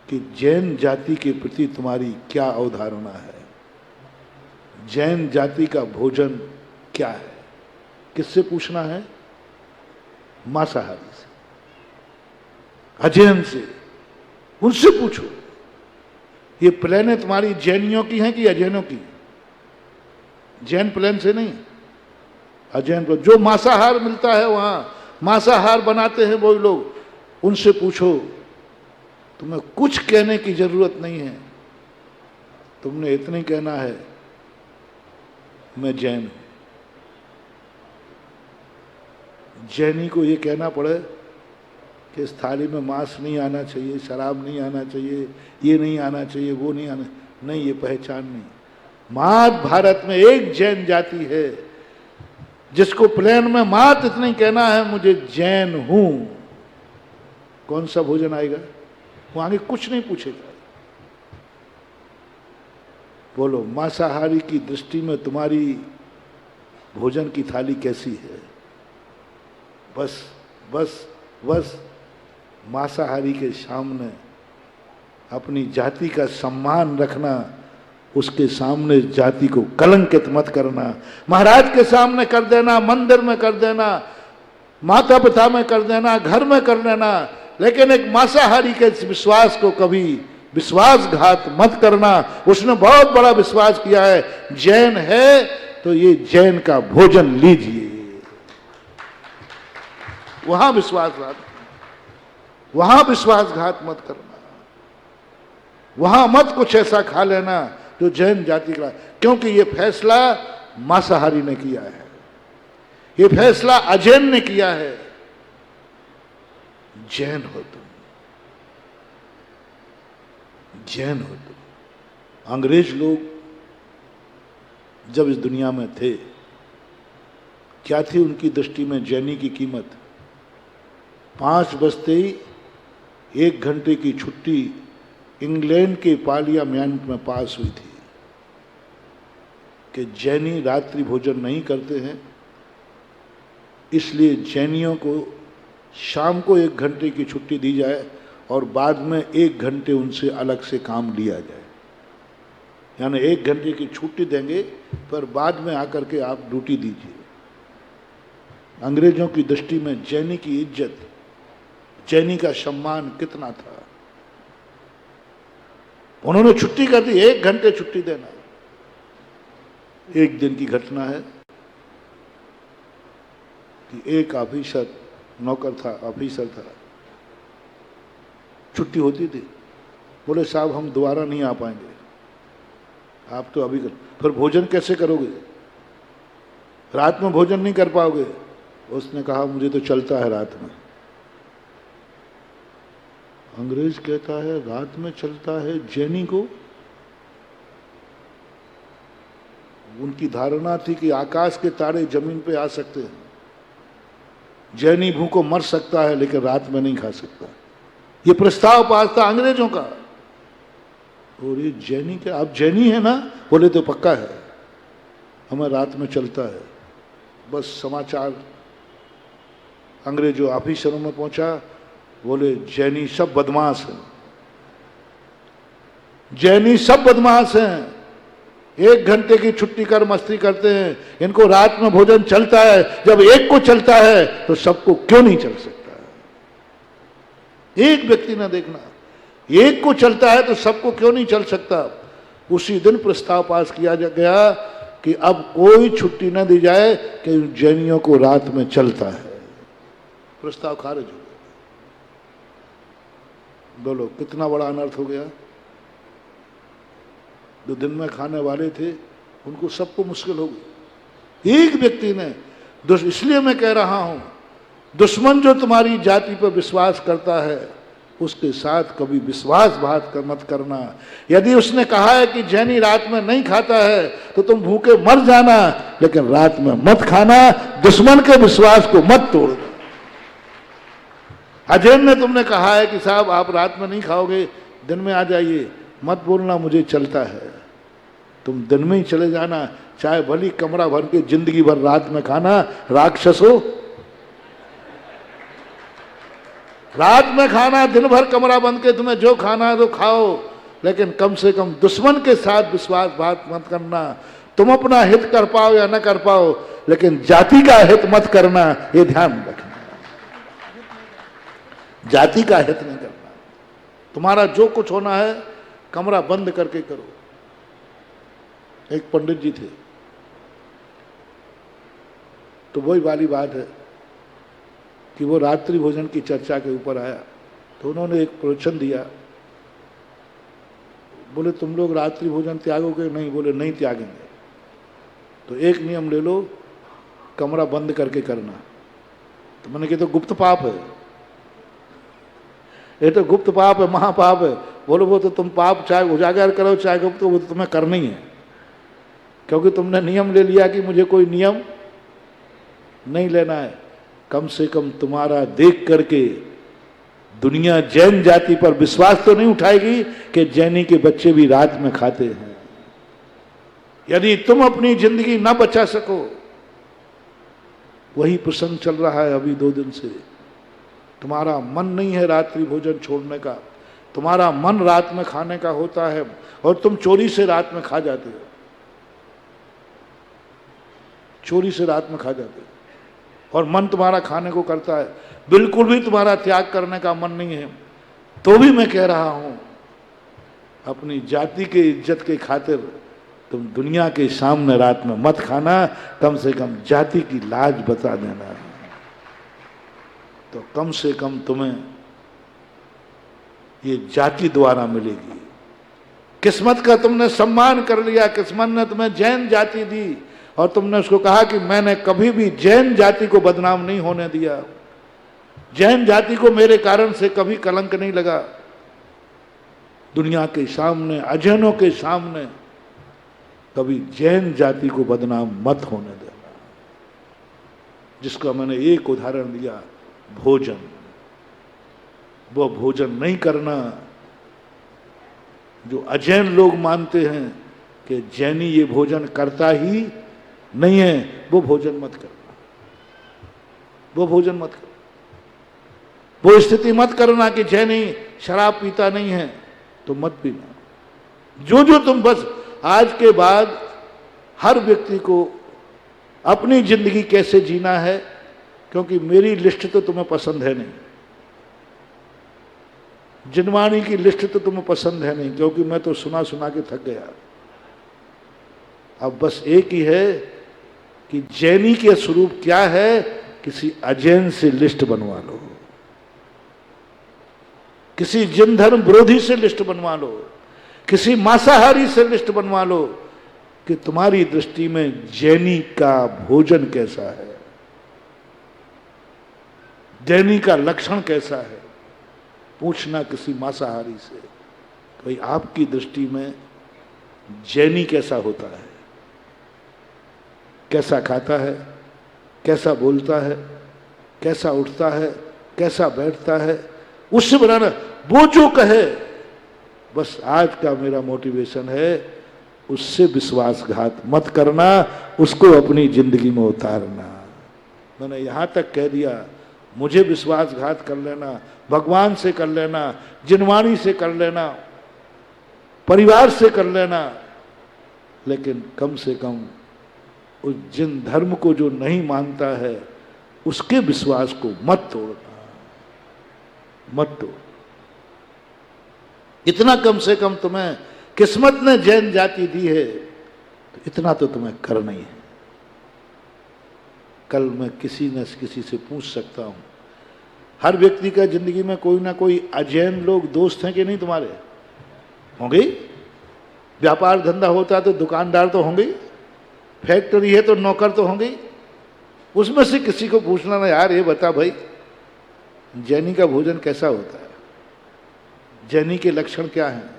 कि जैन जाति के प्रति तुम्हारी क्या अवधारणा है, जैन जाति का भोजन क्या है। किससे पूछना है? मांसाहारी से, अजैन से, उनसे पूछो। ये प्लेनें तुम्हारी जैनियों की हैं कि अजैनों की? जैन प्लेन से नहीं, अजैन पर जो मांसाहार मिलता है वहां मांसाहार बनाते हैं वो लोग, उनसे पूछो। तुम्हें कुछ कहने की जरूरत नहीं है, तुमने इतना ही कहना है मैं जैन हूं। जैनी को ये कहना पड़े कि इस थाली में मांस नहीं आना चाहिए, शराब नहीं आना चाहिए, ये नहीं आना चाहिए, वो नहीं आना, नहीं, ये पहचान नहीं। मात भारत में एक जैन जाति है जिसको प्लेन में मात इतना ही कहना है मुझे जैन हूं। कौन सा भोजन आएगा? वो आगे कुछ नहीं पूछेगा। बोलो मांसाहारी की दृष्टि में तुम्हारी भोजन की थाली कैसी है? बस बस बस मांसाहारी के सामने अपनी जाति का सम्मान रखना उसके सामने जाति को कलंकित मत करना। महाराज के सामने कर देना, मंदिर में कर देना, माता पिता में कर देना, घर में कर लेना, लेकिन एक मांसाहारी के विश्वास को कभी विश्वासघात मत करना। उसने बहुत बड़ा विश्वास किया है, जैन है तो ये जैन का भोजन लीजिए, वहां विश्वासघात मत करना, वहां मत कुछ ऐसा खा लेना जो जैन जाति का, क्योंकि ये फैसला मांसाहारी ने किया है, ये फैसला अजैन ने किया है। जैन हो तुम, जैन हो तुम। अंग्रेज लोग जब इस दुनिया में थे, क्या थी उनकी दृष्टि में जैनी की कीमत? 5 बजते ही 1 घंटे की छुट्टी इंग्लैंड के पार्लियामेंट में पास हुई थी कि जैनी रात्रि भोजन नहीं करते हैं, इसलिए जैनियों को शाम को 1 घंटे की छुट्टी दी जाए और बाद में 1 घंटे उनसे अलग से काम लिया जाए। यानी 1 घंटे की छुट्टी देंगे पर बाद में आकर के आप ड्यूटी दीजिए। अंग्रेजों की दृष्टि में जैनी की इज्जत, जैनी का सम्मान कितना था। उन्होंने छुट्टी कर दी, 1 घंटे छुट्टी देना। एक दिन की घटना है कि एक ऑफिसर, नौकर था, ऑफिसर था, छुट्टी होती थी, बोले साहब हम दोबारा नहीं आ पाएंगे, आप तो अभी कर, फिर भोजन कैसे करोगे, रात में भोजन नहीं कर पाओगे। उसने कहा मुझे तो चलता है रात में। अंग्रेज कहता है रात में चलता है जैनी को? उनकी धारणा थी कि आकाश के तारे जमीन पे आ सकते हैं, जैनी भूखों मर सकता है लेकिन रात में नहीं खा सकता। ये प्रस्ताव पास था अंग्रेजों का। और ये जैनी के, आप जैनी है ना? बोले तो पक्का है, हमें रात में चलता है। बस समाचार अंग्रेजों ऑफिसरों में पहुंचा, बोले जैनी सब बदमाश हैं, जैनी सब बदमाश हैं, 1 घंटे की छुट्टी कर मस्ती करते हैं, इनको रात में भोजन चलता है, जब एक को चलता है तो सबको क्यों नहीं चल सकता? एक व्यक्ति ने देखना, एक को चलता है तो सबको क्यों नहीं चल सकता? उसी दिन प्रस्ताव पास किया गया कि अब कोई छुट्टी न दी जाए कि जैनियों को रात में चलता है। प्रस्ताव खारिज हो गया। बोलो कितना बड़ा अनर्थ हो गया। जो दिन में खाने वाले थे उनको सबको मुश्किल हो गई। एक व्यक्ति ने, इसलिए मैं कह रहा हूं, दुश्मन जो तुम्हारी जाति पर विश्वास करता है उसके साथ कभी विश्वासघात मत करना। यदि उसने कहा है कि जैनी रात में नहीं खाता है तो तुम भूखे मर जाना, लेकिन रात में मत खाना, दुश्मन के विश्वास को मत तोड़ना। अजैन ने तुमने कहा है कि साहब आप रात में नहीं खाओगे, दिन में आ जाइए, मत बोलना मुझे चलता है। तुम दिन में ही चले जाना, चाहे भली कमरा भर के जिंदगी भर रात में खाना। राक्षसो, रात में खाना, दिन भर कमरा बंद के तुम्हें जो खाना है तो खाओ, लेकिन कम से कम दुश्मन के साथ विश्वासघात मत करना। तुम अपना हित कर पाओ या न कर पाओ, लेकिन जाति का हित मत करना, ये ध्यान रखना। जाति का हित नहीं करना। तुम्हारा जो कुछ होना है कमरा बंद करके करो। एक पंडित जी थे, तो वही वाली बात है कि वो रात्रि भोजन की चर्चा के ऊपर आया, तो उन्होंने एक प्रवचन दिया। बोले तुम लोग रात्रि भोजन त्यागोगे? नहीं। बोले नहीं त्यागेंगे। तो एक नियम ले लो, कमरा बंद करके करना। तो मैंने कहा तो गुप्त पाप है, ये तो गुप्त पाप है, महापाप है। बोलो वो तो तुम पाप चाहे उजागर करो चाहे गुप्त, वो तो तुम्हें करना ही है, क्योंकि तुमने नियम ले लिया कि मुझे कोई नियम नहीं लेना है। कम से कम तुम्हारा देख करके दुनिया जैन जाति पर विश्वास तो नहीं उठाएगी कि जैनी के बच्चे भी रात में खाते हैं। यदि तुम अपनी जिंदगी ना बचा सको, वही प्रसंग चल रहा है अभी 2 दिन से, तुम्हारा मन नहीं है रात्रि भोजन छोड़ने का, तुम्हारा मन रात में खाने का होता है और तुम चोरी से रात में खा जाते हो, चोरी से रात में खा जाते हो, और मन तुम्हारा खाने को करता है, बिल्कुल भी तुम्हारा त्याग करने का मन नहीं है, तो भी मैं कह रहा हूं अपनी जाति के इज्जत के खातिर तुम दुनिया के सामने रात में मत खाना, कम से कम जाति की लाज बता देना, तो कम से कम तुम्हें ये जाति द्वारा मिलेगी। किस्मत का तुमने सम्मान कर लिया, किस्मत ने तुम्हें जैन जाति दी और तुमने उसको कहा कि मैंने कभी भी जैन जाति को बदनाम नहीं होने दिया, जैन जाति को मेरे कारण से कभी कलंक नहीं लगा। दुनिया के सामने, अजैनों के सामने कभी जैन जाति को बदनाम मत होने देना। जिसका मैंने एक उदाहरण दिया, भोजन, वो भोजन नहीं करना जो अजैन लोग मानते हैं कि जैनी ये भोजन करता ही नहीं है, वो भोजन मत करना, वो भोजन मत करना, वो स्थिति मत करना कि जैनी शराब पीता नहीं है तो मत पीना। जो जो तुम बस आज के बाद हर व्यक्ति को अपनी जिंदगी कैसे जीना है, क्योंकि मेरी लिस्ट तो तुम्हें पसंद है नहीं, जिनवाणी की लिस्ट तो तुम्हें पसंद है नहीं, क्योंकि मैं तो सुना सुना के थक गया। अब बस एक ही है कि जैनी के स्वरूप क्या है, किसी अजैन से लिस्ट बनवा लो, किसी जिन धर्म विरोधी से लिस्ट बनवा लो, किसी मांसाहारी से लिस्ट बनवा लो कि तुम्हारी दृष्टि में जैनी का भोजन कैसा है, जैनी का लक्षण कैसा है। पूछना किसी मांसाहारी से, भाई आपकी दृष्टि में जैनी कैसा होता है, कैसा खाता है, कैसा बोलता है, कैसा उठता है, कैसा बैठता है, उससे बनाना। वो जो कहे, बस आज का मेरा मोटिवेशन है, उससे विश्वासघात मत करना, उसको अपनी जिंदगी में उतारना। मैंने यहां तक कह दिया, मुझे विश्वासघात कर लेना, भगवान से कर लेना, जिनवाणी से कर लेना, परिवार से कर लेना, लेकिन कम से कम उस जिन धर्म को जो नहीं मानता है उसके विश्वास को मत तोड़ना, मत तोड़। इतना कम से कम तुम्हें किस्मत ने जैन जाति दी है, तो इतना तो तुम्हें करना ही है। कल मैं किसी न किसी से पूछ सकता हूं, हर व्यक्ति का जिंदगी में कोई ना कोई अजैन लोग दोस्त हैं कि नहीं तुम्हारे? होंगे। व्यापार धंधा होता है तो दुकानदार तो होंगे, फैक्ट्री है तो नौकर तो होंगे। उसमें से किसी को पूछना ना, यार ये बता भाई जैनी का भोजन कैसा होता है, जैनी के लक्षण क्या हैं?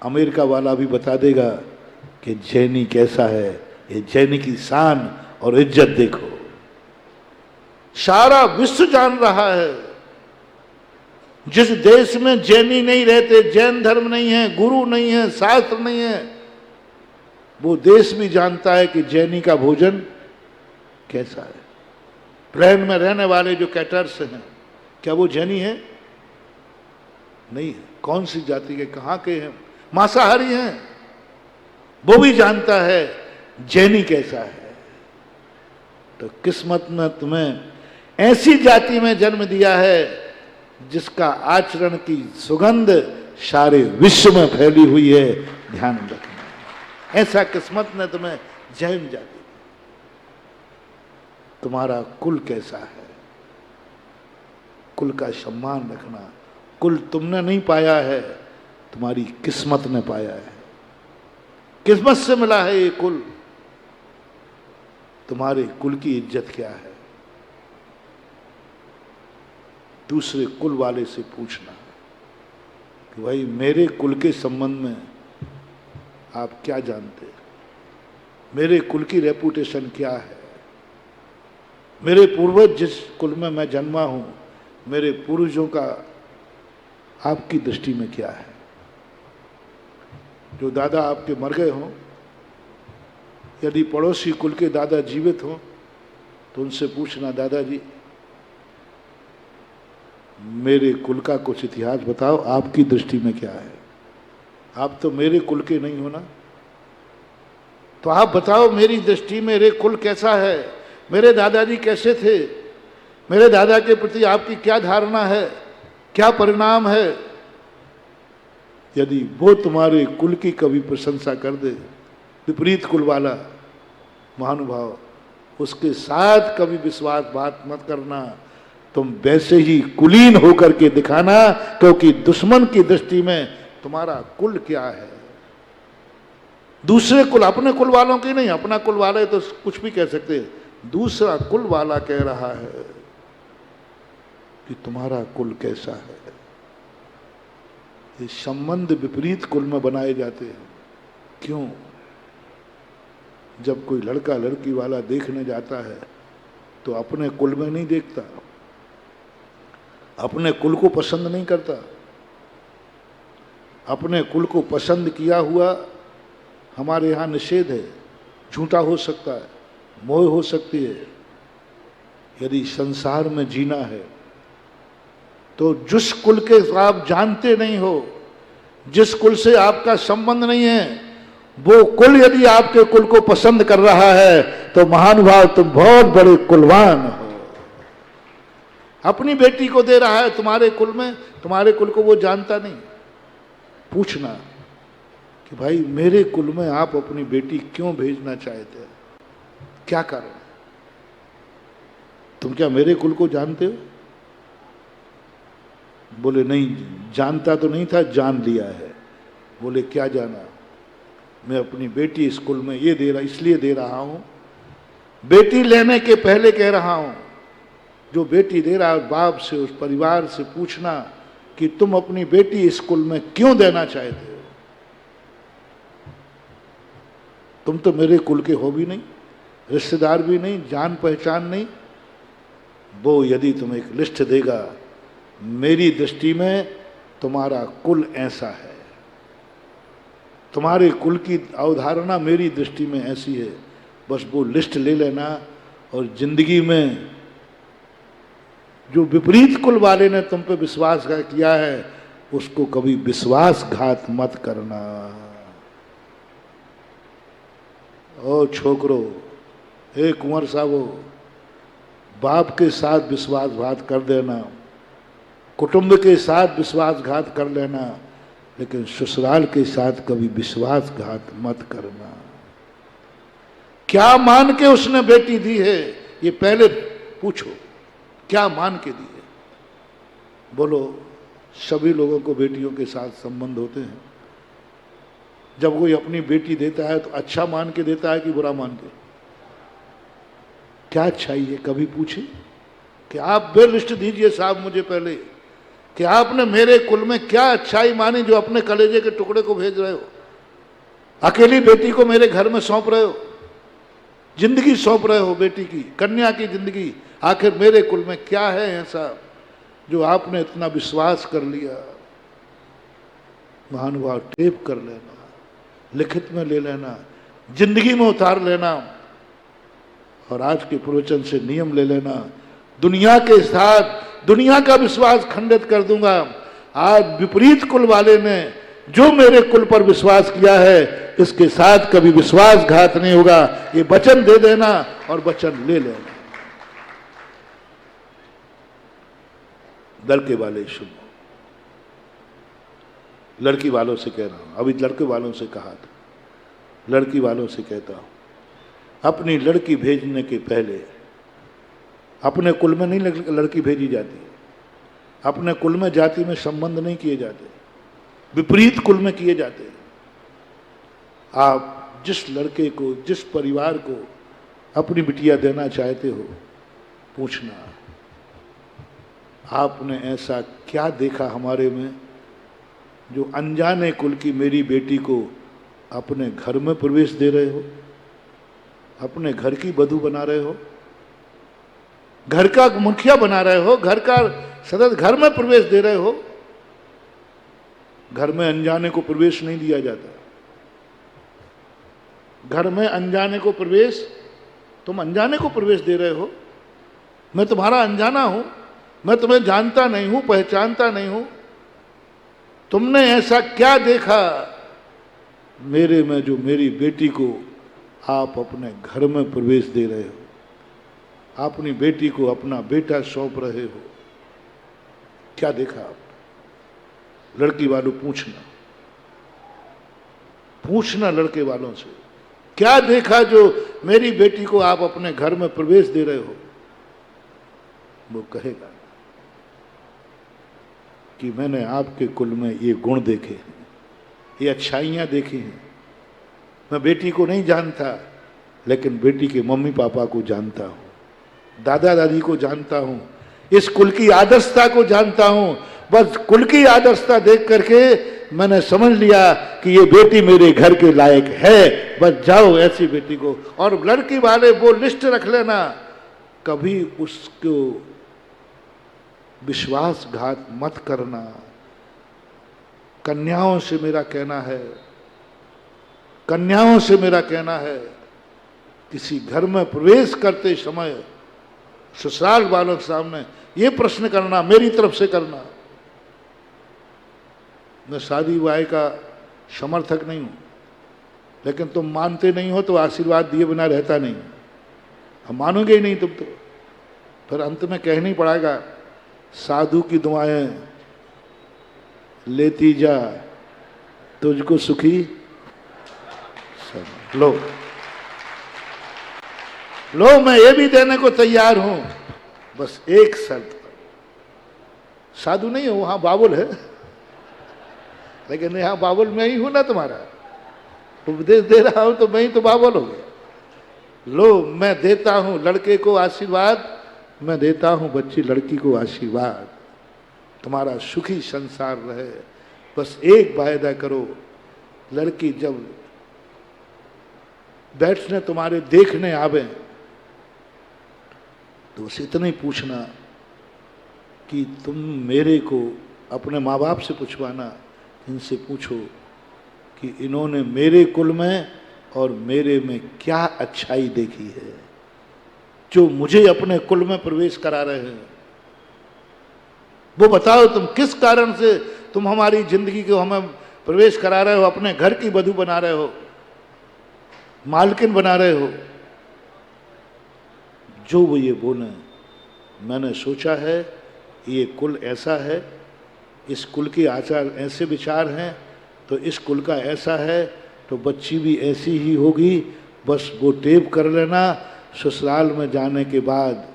अमेरिका वाला भी बता देगा कि जैनी कैसा है, ये जैनी की शान और इज्जत देखो। सारा विश्व जान रहा है, जिस देश में जैनी नहीं रहते, जैन धर्म नहीं है, गुरु नहीं है, शास्त्र नहीं है, वो देश भी जानता है कि जैनी का भोजन कैसा है। प्लेन में रहने वाले जो कैटर्स हैं, क्या वो जैनी है? नहीं है। कौन सी जाति के, कहां के हैं? मांसाहारी हैं। वो भी जानता है जैनी कैसा है। तो किस्मत ने तुम्हें ऐसी जाति में जन्म दिया है जिसका आचरण की सुगंध सारे विश्व में फैली हुई है, ध्यान रखना। ऐसा किस्मत ने तुम्हें जैन जाति। तुम्हारा कुल कैसा है, कुल का सम्मान रखना। कुल तुमने नहीं पाया है, तुम्हारी किस्मत ने पाया है। किस्मत से मिला है ये कुल। तुम्हारे कुल की इज्जत क्या है? दूसरे कुल वाले से पूछना कि भाई मेरे कुल के संबंध में आप क्या जानते हैं, मेरे कुल की रेपुटेशन क्या है, मेरे पूर्वज जिस कुल में मैं जन्मा हूं, मेरे पूर्वजों का आपकी दृष्टि में क्या है। जो दादा आपके मर गए हों, यदि पड़ोसी कुल के दादा जीवित हों तो उनसे पूछना, दादाजी मेरे कुल का कुछ इतिहास बताओ, आपकी दृष्टि में क्या है? आप तो मेरे कुल के नहीं हो ना, तो आप बताओ मेरी दृष्टि में मेरे कुल कैसा है, मेरे दादाजी कैसे थे, मेरे दादा के प्रति आपकी क्या धारणा है, क्या परिणाम है। यदि वो तुम्हारे कुल की कभी प्रशंसा कर दे, विपरीत कुल वाला महानुभाव, उसके साथ कभी विश्वासघात मत करना, तुम वैसे ही कुलीन होकर के दिखाना, क्योंकि दुश्मन की दृष्टि में तुम्हारा कुल क्या है। दूसरे कुल, अपने कुल वालों की नहीं, अपना कुल वाले तो कुछ भी कह सकते, दूसरा कुल वाला कह रहा है कि तुम्हारा कुल कैसा है। ये संबंध विपरीत कुल में बनाए जाते हैं। क्यों? जब कोई लड़का लड़की वाला देखने जाता है तो अपने कुल में नहीं देखता, अपने कुल को पसंद नहीं करता। अपने कुल को पसंद किया हुआ हमारे यहाँ निषेध है, झूठा हो सकता है, मोह हो सकती है। यदि संसार में जीना है तो जिस कुल के आप जानते नहीं हो, जिस कुल से आपका संबंध नहीं है, वो कुल यदि आपके कुल को पसंद कर रहा है तो महानुभाव तुम बहुत बड़े कुलवान हो। अपनी बेटी को दे रहा है तुम्हारे कुल में, तुम्हारे कुल को वो जानता नहीं। पूछना कि भाई मेरे कुल में आप अपनी बेटी क्यों भेजना चाहते हैं, क्या कारण? तुम क्या मेरे कुल को जानते हो? बोले नहीं, जानता तो नहीं था, जान लिया है। बोले क्या जाना? मैं अपनी बेटी इस कुल में ये इसलिए दे रहा हूं, बेटी लेने के पहले कह रहा हूं, जो बेटी दे रहा है बाप से, उस परिवार से पूछना कि तुम अपनी बेटी इस कुल में क्यों देना चाहते हो। तुम तो मेरे कुल के हो भी नहीं, रिश्तेदार भी नहीं, जान पहचान नहीं। वो यदि तुम्हें एक लिस्ट देगा, मेरी दृष्टि में तुम्हारा कुल ऐसा है, तुम्हारे कुल की अवधारणा मेरी दृष्टि में ऐसी है, बस वो लिस्ट ले लेना और जिंदगी में जो विपरीत कुल वाले ने तुम पे विश्वासघात किया है उसको कभी विश्वासघात मत करना। ओ छोकरो, हे कुंवर साहबो, बाप के साथ विश्वासघात कर देना, कुटुंब के साथ विश्वासघात कर लेना, लेकिन ससुराल के साथ कभी विश्वासघात मत करना। क्या मान के उसने बेटी दी है, ये पहले पूछो, क्या मान के दी है? बोलो, सभी लोगों को बेटियों के साथ संबंध होते हैं। जब कोई अपनी बेटी देता है तो अच्छा मान के देता है कि बुरा मान के? क्या अच्छाई है, कभी पूछे कि आप बिल लिस्ट दीजिए साहब मुझे पहले, कि आपने मेरे कुल में क्या अच्छाई मानी जो अपने कलेजे के टुकड़े को भेज रहे हो, अकेली बेटी को मेरे घर में सौंप रहे हो, जिंदगी सौंप रहे हो, बेटी की, कन्या की जिंदगी। आखिर मेरे कुल में क्या है ऐसा जो आपने इतना विश्वास कर लिया? महानुभाव, टेप कर लेना, लिखित में ले लेना, जिंदगी में उतार लेना, और आज के प्रवचन से नियम ले लेना, दुनिया के साथ दुनिया का विश्वास खंडित कर दूंगा। आज विपरीत कुल वाले ने जो मेरे कुल पर विश्वास किया है, इसके साथ कभी विश्वासघात नहीं होगा। ये वचन दे देना और वचन ले लेना। लड़के वाले सुनो, लड़की वालों से कह रहा हूं, अभी लड़के वालों से कहा था, लड़की वालों से कहता हूं, अपनी लड़की भेजने के पहले अपने कुल में नहीं लड़की भेजी जाती, अपने कुल में जाति में संबंध नहीं किए जाते, विपरीत कुल में किए जाते। आप जिस लड़के को, जिस परिवार को अपनी बिटिया देना चाहते हो, पूछना आपने ऐसा क्या देखा हमारे में जो अनजाने कुल की मेरी बेटी को अपने घर में प्रवेश दे रहे हो, अपने घर की वधू बना रहे हो, घर का मुखिया बना रहे हो, घर का सदस्य, घर में प्रवेश दे रहे हो। घर में अनजाने को प्रवेश नहीं दिया जाता। घर में अनजाने को प्रवेश, तुम अनजाने को प्रवेश दे रहे हो। मैं तुम्हारा अनजाना हूं, मैं तुम्हें जानता नहीं हूं, पहचानता नहीं हूं। तुमने ऐसा क्या देखा मेरे में जो मेरी बेटी को आप अपने घर में प्रवेश दे रहे हो, अपनी बेटी को अपना बेटा सौंप रहे हो? क्या देखा आप? लड़की वालों पूछना लड़के वालों से, क्या देखा जो मेरी बेटी को आप अपने घर में प्रवेश दे रहे हो? वो कहेगा कि मैंने आपके कुल में ये गुण देखे हैं, ये अच्छाइयां देखी हैं। मैं बेटी को नहीं जानता, लेकिन बेटी के मम्मी पापा को जानता हूं, दादा दादी को जानता हूं, इस कुल की आदर्शता को जानता हूं। बस कुल की आदर्शता देख करके मैंने समझ लिया कि ये बेटी मेरे घर के लायक है। बस जाओ ऐसी बेटी को। और लड़की वाले वो लिस्ट रख लेना, कभी उसको विश्वासघात मत करना। कन्याओं से मेरा कहना है, किसी घर में प्रवेश करते समय ससुराल वालों के सामने ये प्रश्न करना, मेरी तरफ से करना। मैं शादी विवाह का समर्थक नहीं हूं, लेकिन तुम मानते नहीं हो तो आशीर्वाद दिए बिना रहता नहीं। हम मानोगे ही नहीं तुम तो फिर अंत में कहना ही पड़ेगा, साधु की दुआएं लेती जा, तुझको सुखी सब। लो मैं ये भी देने को तैयार हूं, बस एक शर्त पर। साधु नहीं हो, वहां बाबुल है, लेकिन यहां बाबुल मैं ही हूं ना। तुम्हारा उपदेश दे रहा हूं तो मैं ही तो बाबुल हो गया। लो मैं देता हूं लड़के को आशीर्वाद, मैं देता हूं बच्ची लड़की को आशीर्वाद। तुम्हारा सुखी संसार रहे। बस एक वायदा करो, लड़की जब बैठने तुम्हारे देखने आवे तो उसे इतना ही पूछना कि तुम मेरे को, अपने माँ बाप से पूछवाना, इनसे पूछो कि इन्होंने मेरे कुल में और मेरे में क्या अच्छाई देखी है जो मुझे अपने कुल में प्रवेश करा रहे हैं। वो बताओ तुम किस कारण से तुम हमारी जिंदगी को हमें प्रवेश करा रहे हो, अपने घर की वधू बना रहे हो, मालकिन बना रहे हो। जो वो ये बोले, मैंने सोचा है ये कुल ऐसा है, इस कुल के आचार ऐसे विचार हैं, तो इस कुल का ऐसा है तो बच्ची भी ऐसी ही होगी। बस वो टेप कर लेना, ससुराल में जाने के बाद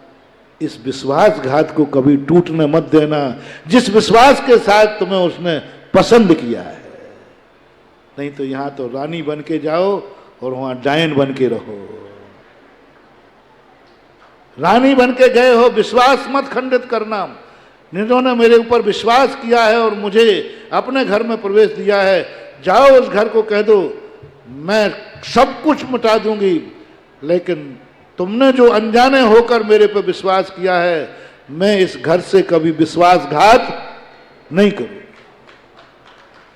इस विश्वासघात को कभी टूटने मत देना, जिस विश्वास के साथ तुम्हें उसने पसंद किया है। नहीं तो यहां तो रानी बन के जाओ और वहां डायन बन के रहो। रानी बन के गए हो, विश्वास मत खंडित करना। जिन्होंने मेरे ऊपर विश्वास किया है और मुझे अपने घर में प्रवेश दिया है, जाओ उस घर को कह दो मैं सब कुछ मिटा दूंगी, लेकिन तुमने जो अनजाने होकर मेरे पर विश्वास किया है, मैं इस घर से कभी विश्वासघात नहीं करूं,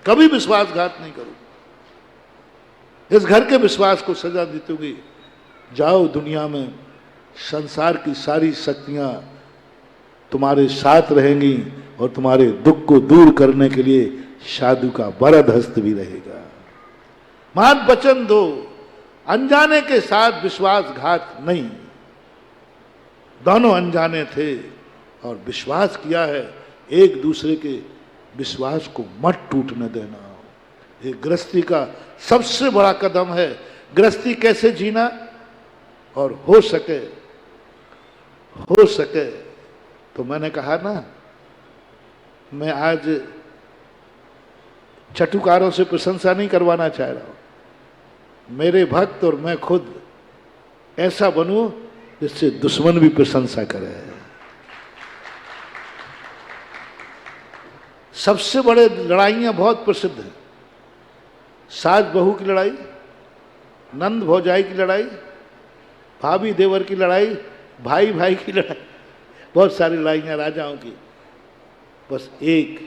कभी विश्वासघात नहीं करूं। इस घर के विश्वास को सजा दी दूंगी। जाओ, दुनिया में संसार की सारी शक्तियां तुम्हारे साथ रहेंगी और तुम्हारे दुख को दूर करने के लिए साधु का वरद हस्त भी रहेगा। मान वचन दो, अनजाने के साथ विश्वासघात नहीं। दोनों अनजाने थे और विश्वास किया है, एक दूसरे के विश्वास को मत टूटने देना। ये गृहस्थी का सबसे बड़ा कदम है। गृहस्थी कैसे जीना, और हो सके तो मैंने कहा ना, मैं आज चटुकारों से प्रशंसा नहीं करवाना चाह रहा हूं। मेरे भक्त और मैं खुद ऐसा बनूं जिससे दुश्मन भी प्रशंसा करे। सबसे बड़े लड़ाइयां बहुत प्रसिद्ध हैं। सास बहू की लड़ाई, नंद भौजाई की लड़ाई, भाभी देवर की लड़ाई, भाई भाई की लड़ाई, बहुत सारी लड़ाइयां राजाओं की। बस एक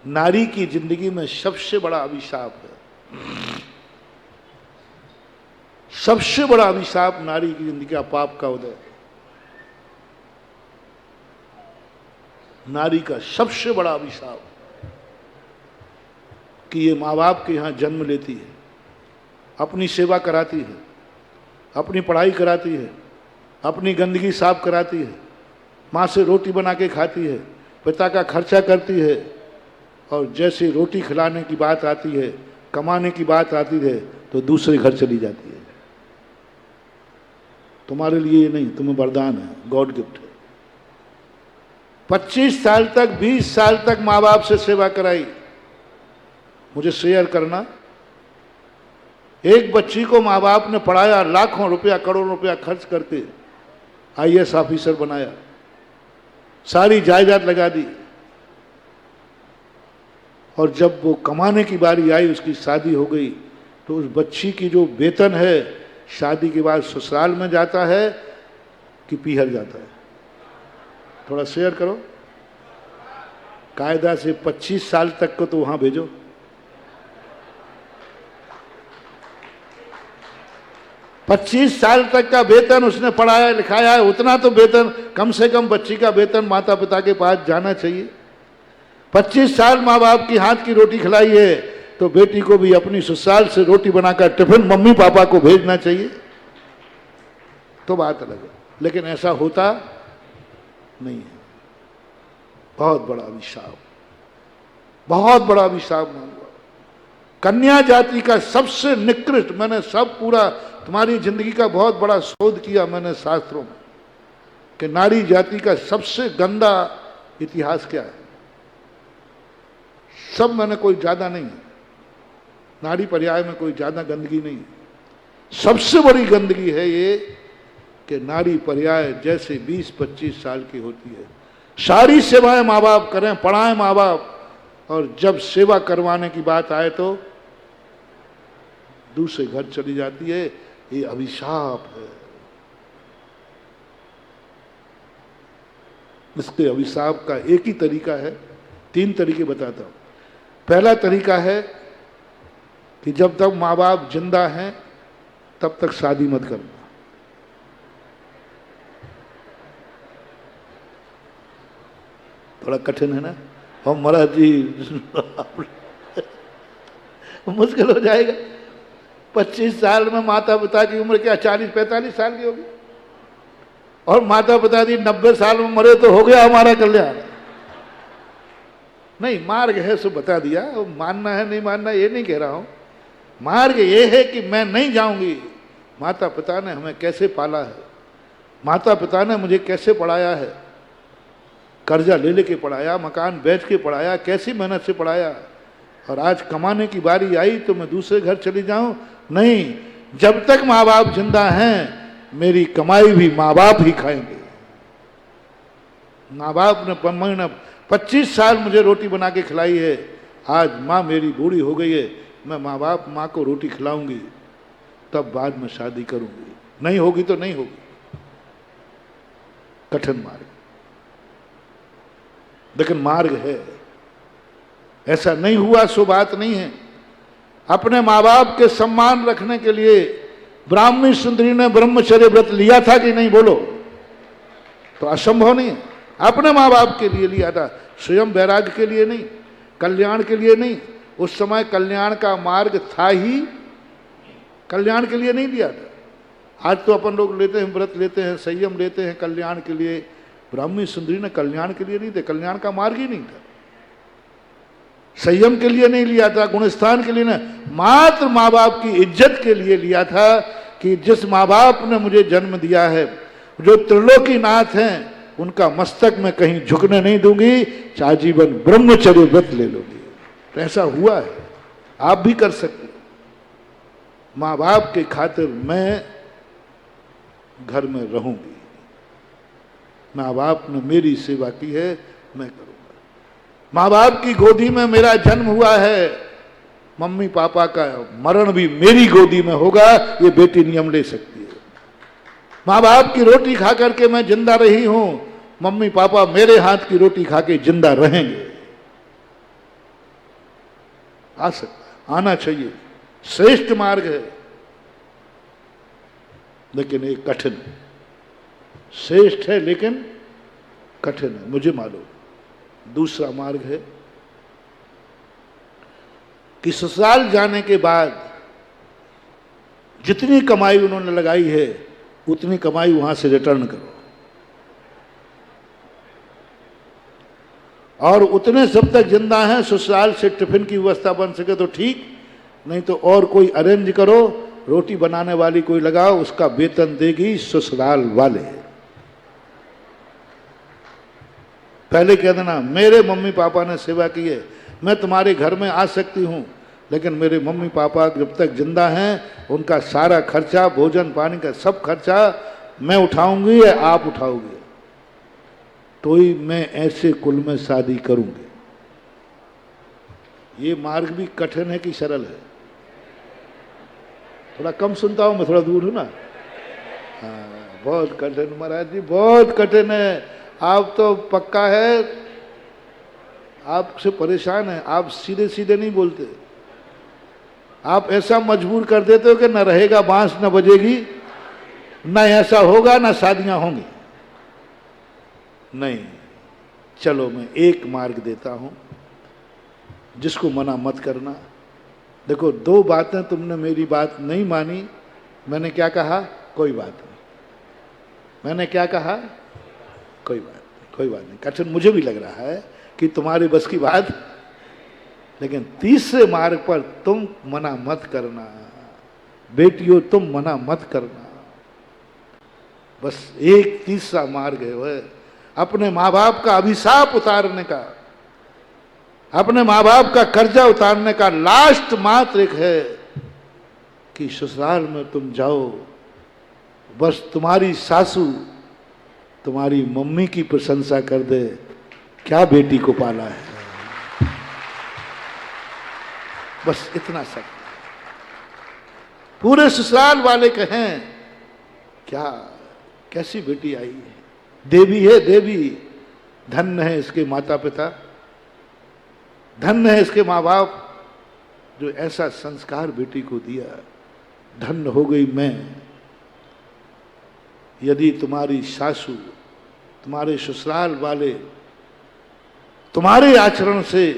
नारी की जिंदगी में सबसे बड़ा अभिशाप है, सबसे बड़ा अभिशाप नारी की जिंदगी का पाप का उदय। नारी का सबसे बड़ा अभिशाप कि ये माँ बाप के यहाँ जन्म लेती है, अपनी सेवा कराती है, अपनी पढ़ाई कराती है, अपनी गंदगी साफ कराती है, माँ से रोटी बना के खाती है, पिता का खर्चा करती है, और जैसे रोटी खिलाने की बात आती है, कमाने की बात आती है, तो दूसरे घर चली जाती है। तुम्हारे लिए ये नहीं, तुम्हें वरदान है, गॉड गिफ्ट है। 25 साल तक 20 साल तक माँ बाप से सेवा कराई। मुझे शेयर करना, एक बच्ची को माँ बाप ने पढ़ाया, लाखों रुपया करोड़ों रुपया खर्च करके IAS ऑफिसर बनाया, सारी जायदाद लगा दी, और जब वो कमाने की बारी आई, उसकी शादी हो गई, तो उस बच्ची की जो वेतन है शादी के बाद ससुराल में जाता है कि पीहर जाता है? थोड़ा शेयर करो। कायदा से 25 साल तक को तो वहां भेजो। पच्चीस साल तक का वेतन उसने पढ़ाया लिखाया है, उतना तो वेतन कम से कम बच्ची का वेतन माता पिता के पास जाना चाहिए। 25 साल माँ बाप की हाथ की रोटी खिलाई है, तो बेटी को भी अपनी ससुराल से रोटी बनाकर टिफिन मम्मी पापा को भेजना चाहिए, तो बात अलग है। लेकिन ऐसा होता नहीं है। बहुत बड़ा अभिशाप, बहुत बड़ा अभिशाप मानूंगा। कन्या जाति का सबसे निकृष्ट, मैंने सब पूरा तुम्हारी जिंदगी का बहुत बड़ा शोध किया मैंने शास्त्रों में, कि नारी जाति का सबसे गंदा इतिहास क्या है। सब मैंने, कोई ज्यादा नहीं है, नारी पर्याय में कोई ज्यादा गंदगी नहीं है। सबसे बड़ी गंदगी है ये कि नारी पर्याय जैसे 20-25 साल की होती है, सारी सेवाएं माँ बाप करें, पढ़ाएं माँ बाप, और जब सेवा करवाने की बात आए तो दूसरे घर चली जाती है। ये अभिशाप है। इसके अभिशाप का एक ही तरीका है, 3 तरीके बताता हूं। पहला तरीका है कि जब तक माँ बाप जिंदा हैं तब तक शादी मत करना। थोड़ा कठिन है ना, और महाराज जी मुश्किल हो जाएगा। 25 साल में माता पिता की उम्र क्या 40-45 साल की होगी, और माता पिता जी 90 साल में मरे तो हो गया हमारा कल्याण। नहीं, मार्ग है सो बता दिया, मानना है नहीं मानना ये नहीं कह रहा हूं। मार्ग ये है कि मैं नहीं जाऊंगी। माता पिता ने हमें कैसे पाला है, माता पिता ने मुझे कैसे पढ़ाया है, कर्जा ले लेके पढ़ाया, मकान बेच के पढ़ाया, कैसी मेहनत से पढ़ाया, और आज कमाने की बारी आई तो मैं दूसरे घर चली जाऊं? नहीं, जब तक माँ बाप जिंदा हैं मेरी कमाई भी माँ बाप ही खाएंगे। माँ बाप ने महीना 25 साल मुझे रोटी बना के खिलाई है, आज माँ मेरी बूढ़ी हो गई है, मैं माँ को रोटी खिलाऊंगी, तब बाद में शादी करूंगी। नहीं होगी तो नहीं होगी। कठिन मार्ग, लेकिन मार्ग है। ऐसा नहीं हुआ सो बात नहीं है। अपने माँ बाप के सम्मान रखने के लिए ब्राह्मणी सुंदरी ने ब्रह्मचर्य व्रत लिया था कि नहीं, बोलो? तो असंभव नहीं है। अपने माँ बाप के लिए लिया था, स्वयं वैराग्य के लिए नहीं, कल्याण के लिए नहीं। उस समय कल्याण का मार्ग था ही, कल्याण के लिए नहीं लिया था। आज तो अपन लोग लेते हैं, व्रत लेते हैं, संयम लेते हैं कल्याण के लिए। ब्राह्मणी सुंदरी ने कल्याण के लिए नहीं थे, कल्याण का मार्ग ही नहीं था। संयम के लिए नहीं लिया था, गुणस्थान के लिए नहीं, मात्र माँ बाप की इज्जत के लिए लिया था, कि जिस माँ बाप ने मुझे जन्म दिया है, जो त्रिलोकीनाथ हैं, उनका मस्तक में कहीं झुकने नहीं दूंगी, आजीवन ब्रह्मचर्य व्रत ले लूंगी। तो ऐसा हुआ है, आप भी कर सकते। माँ बाप के खातिर मैं घर में रहूंगी, माँ बाप ने मेरी सेवा की है, मैं करूंगा। माँ बाप की गोदी में मेरा जन्म हुआ है, मम्मी पापा का मरण भी मेरी गोदी में होगा, ये बेटी नियम ले सकती है। माँ बाप की रोटी खा करके मैं जिंदा रही हूं, मम्मी पापा मेरे हाथ की रोटी खा के जिंदा रहेंगे। आ सकता, आना चाहिए, श्रेष्ठ मार्ग है, लेकिन ये कठिन है। श्रेष्ठ है लेकिन कठिन है, मुझे मालूम। दूसरा मार्ग है कि ससुराल जाने के बाद जितनी कमाई उन्होंने लगाई है उतनी कमाई वहां से रिटर्न करो, और उतने जब तक जिंदा हैं ससुराल से टिफिन की व्यवस्था बन सके तो ठीक, नहीं तो और कोई अरेंज करो, रोटी बनाने वाली कोई लगाओ, उसका वेतन देगी ससुराल वाले। पहले कह देना मेरे मम्मी पापा ने सेवा की है, मैं तुम्हारे घर में आ सकती हूं, लेकिन मेरे मम्मी पापा जब तक जिंदा हैं उनका सारा खर्चा, भोजन पानी का सब खर्चा मैं उठाऊंगी या आप उठाओगे, तो ही मैं ऐसे कुल में शादी करूंगी। ये मार्ग भी कठिन है कि सरल है? थोड़ा कम सुनता हूं मैं, थोड़ा दूर हूं ना। हाँ, बहुत कठिन महाराज जी, बहुत कठिन है। आप तो पक्का है, आपसे परेशान है, आप सीधे सीधे नहीं बोलते, आप ऐसा मजबूर कर देते हो कि न रहेगा बांस न बजेगी, न ऐसा होगा न शादियां होंगी। नहीं, चलो मैं एक मार्ग देता हूं जिसको मना मत करना। देखो, दो बातें तुमने मेरी बात नहीं मानी। मैंने क्या कहा? कोई बात नहीं। मैंने क्या कहा? कोई बात नहीं, कोई बात नहीं। कठिन मुझे भी लग रहा है कि तुम्हारे बस की बात, लेकिन तीसरे मार्ग पर तुम मना मत करना बेटियों, तुम मना मत करना। बस एक तीसरा मार्ग है, वह अपने माँ बाप का अभिशाप उतारने का, अपने माँ बाप का कर्जा उतारने का लास्ट मात्र एक है कि ससुराल में तुम जाओ, बस तुम्हारी सासू तुम्हारी मम्मी की प्रशंसा कर दे, क्या बेटी को पाला है, बस इतना सब। पूरे ससुराल वाले कहें क्या कैसी बेटी आई है, देवी है देवी, धन्य है इसके माता पिता, धन्य है इसके माँ बाप जो ऐसा संस्कार बेटी को दिया, धन्य हो गई मैं। यदि तुम्हारी सासू, तुम्हारे ससुराल वाले तुम्हारे आचरण से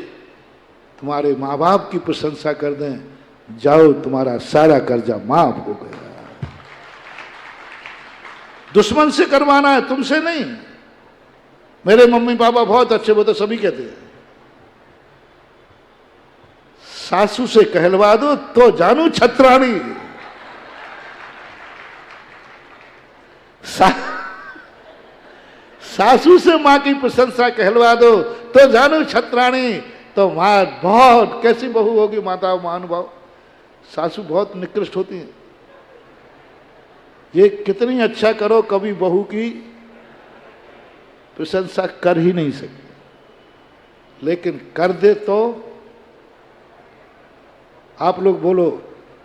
तुम्हारे माँ बाप की प्रशंसा कर दें, जाओ तुम्हारा सारा कर्जा माफ हो गया। दुश्मन से करवाना है, तुमसे नहीं। मेरे मम्मी पापा बहुत अच्छे, वो तो सभी कहते हैं। सासू से कहलवा दो तो जानू छत्राणी, सासू से मां की प्रशंसा कहलवा दो तो जानू छत्राणी, तो मां बहुत कैसी बहू होगी। माता महानुभाव, सासू बहुत निकृष्ट होती हैं। ये कितनी अच्छा करो, कभी बहू की प्रशंसा कर ही नहीं सकते, लेकिन कर दे तो आप लोग बोलो,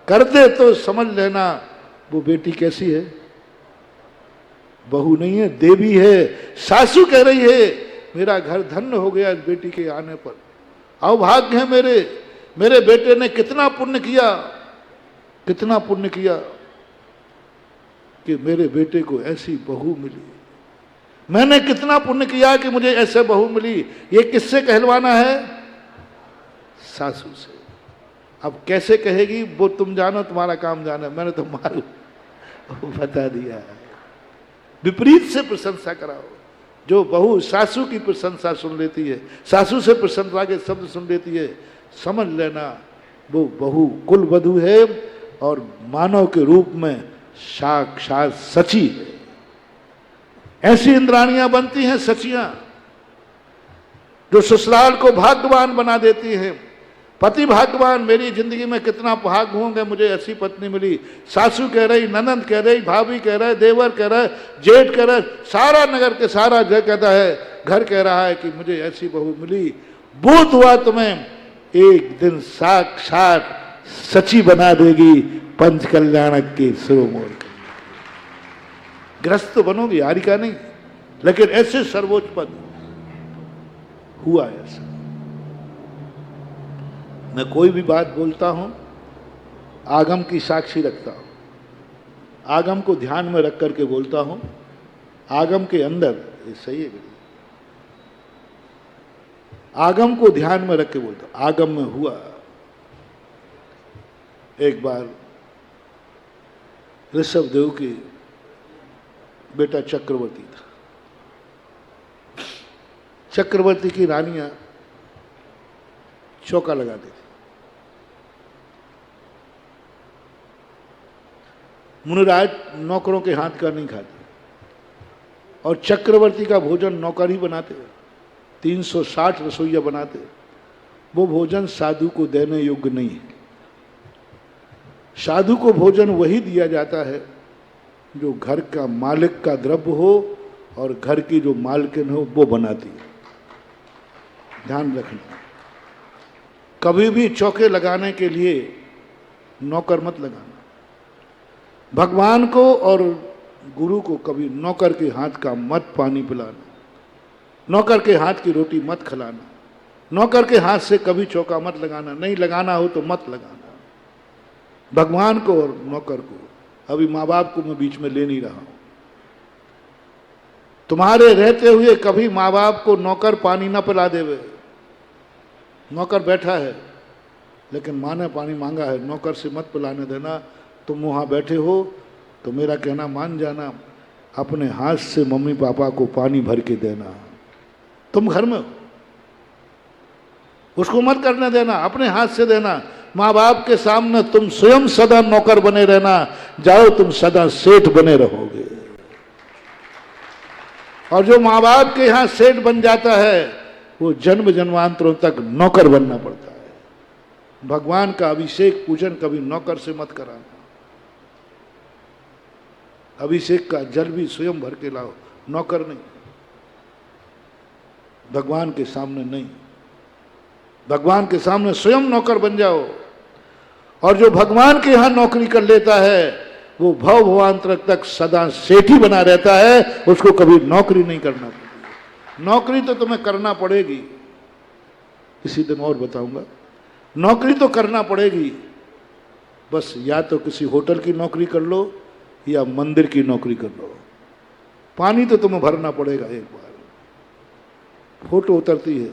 कर दे तो समझ लेना वो बेटी कैसी है, बहू नहीं है, देवी है। सासू कह रही है मेरा घर धन्य हो गया इस बेटी के आने पर, अभाग्य है मेरे बेटे ने कितना पुण्य किया, कितना पुण्य किया कि मेरे बेटे को ऐसी बहू मिली, मैंने कितना पुण्य किया कि मुझे ऐसे बहू मिली। ये किससे कहलवाना है? सासू से। अब कैसे कहेगी वो तुम जानो, तुम्हारा काम जाना, मैंने तो मालूम बता दिया। विपरीत से प्रशंसा कराओ। जो बहू सासू की प्रशंसा सुन लेती है, सासू से प्रशंसा के शब्द सुन लेती है, समझ लेना वो बहू कुल वधू है और मानव के रूप में साक्षात सची है। ऐसी इंद्राणियां बनती हैं सचियां, जो ससुराल को भाग्यवान बना देती हैं। पति भाग्यवान, मेरी जिंदगी में कितना भाग्य होंगे, मुझे ऐसी पत्नी मिली। सासू कह रही, ननंद कह रही, भाभी कह रहे, देवर कह रहे, जेठ कह रहे, सारा नगर के सारा जो कहता है, घर कह रहा है कि मुझे ऐसी बहू मिली। बोध हुआ तुम्हें एक दिन साक्षात सची बना देगी पंच कल्याणक के शिरोमणि। ग्रस्त तो बनोगी, हारिका नहीं, लेकिन ऐसे सर्वोच्च पद हुआ ऐसा। मैं कोई भी बात बोलता हूं आगम की साक्षी रखता हूं, आगम को ध्यान में रख करके बोलता हूं। आगम के अंदर ये सही है, आगम को ध्यान में रख के बोलता। आगम में हुआ, एक बार ऋषभ देव की बेटा चक्रवर्ती था। चक्रवर्ती की रानियां चौका लगाती थी। मुनिराज नौकरों के हाथ का नहीं खाते और चक्रवर्ती का भोजन नौकर ही बनाते। 360 रसोइया बनाते। वो भोजन साधु को देने योग्य नहीं है। साधु को भोजन वही दिया जाता है जो घर का मालिक का द्रव्य हो और घर की जो मालकिन हो वो बनाती है। ध्यान रखना, कभी भी चौके लगाने के लिए नौकर मत लगाना। भगवान को और गुरु को कभी नौकर के हाथ का मत पानी पिलाना, नौकर के हाथ की रोटी मत खिलाना, नौकर के हाथ से कभी चौका मत लगाना। नहीं लगाना हो तो मत लगाना। भगवान को और नौकर को, अभी माँ बाप को मैं बीच में ले नहीं रहा हूं। तुम्हारे रहते हुए कभी माँ बाप को नौकर पानी न पिला देवे। नौकर बैठा है लेकिन माँ ने पानी मांगा है, नौकर से मत पिलाने देना। तुम वहाँ बैठे हो तो मेरा कहना मान जाना, अपने हाथ से मम्मी पापा को पानी भर के देना। तुम घर में हो, उसको मत करने देना, अपने हाथ से देना। माँ बाप के सामने तुम स्वयं सदा नौकर बने रहना, जाओ तुम सदा सेठ बने रहोगे। और जो माँ बाप के यहाँ सेठ बन जाता है वो जन्म जन्मांतरों तक नौकर बनना पड़ता है। भगवान का अभिषेक पूजन कभी नौकर से मत कराना। अभिषेक का जल भी स्वयं भर के लाओ, नौकर नहीं। भगवान के सामने नहीं, भगवान के सामने स्वयं नौकर बन जाओ। और जो भगवान के यहां नौकरी कर लेता है वो भव भवांतर तक सदा सेठी बना रहता है, उसको कभी नौकरी नहीं करना पड़ेगी। नौकरी तो तुम्हें करना पड़ेगी, किसी दिन और बताऊंगा। नौकरी तो करना पड़ेगी, बस या तो किसी होटल की नौकरी कर लो या मंदिर की नौकरी कर लो। पानी तो तुम्हें भरना पड़ेगा। एक बार फोटो उतरती है,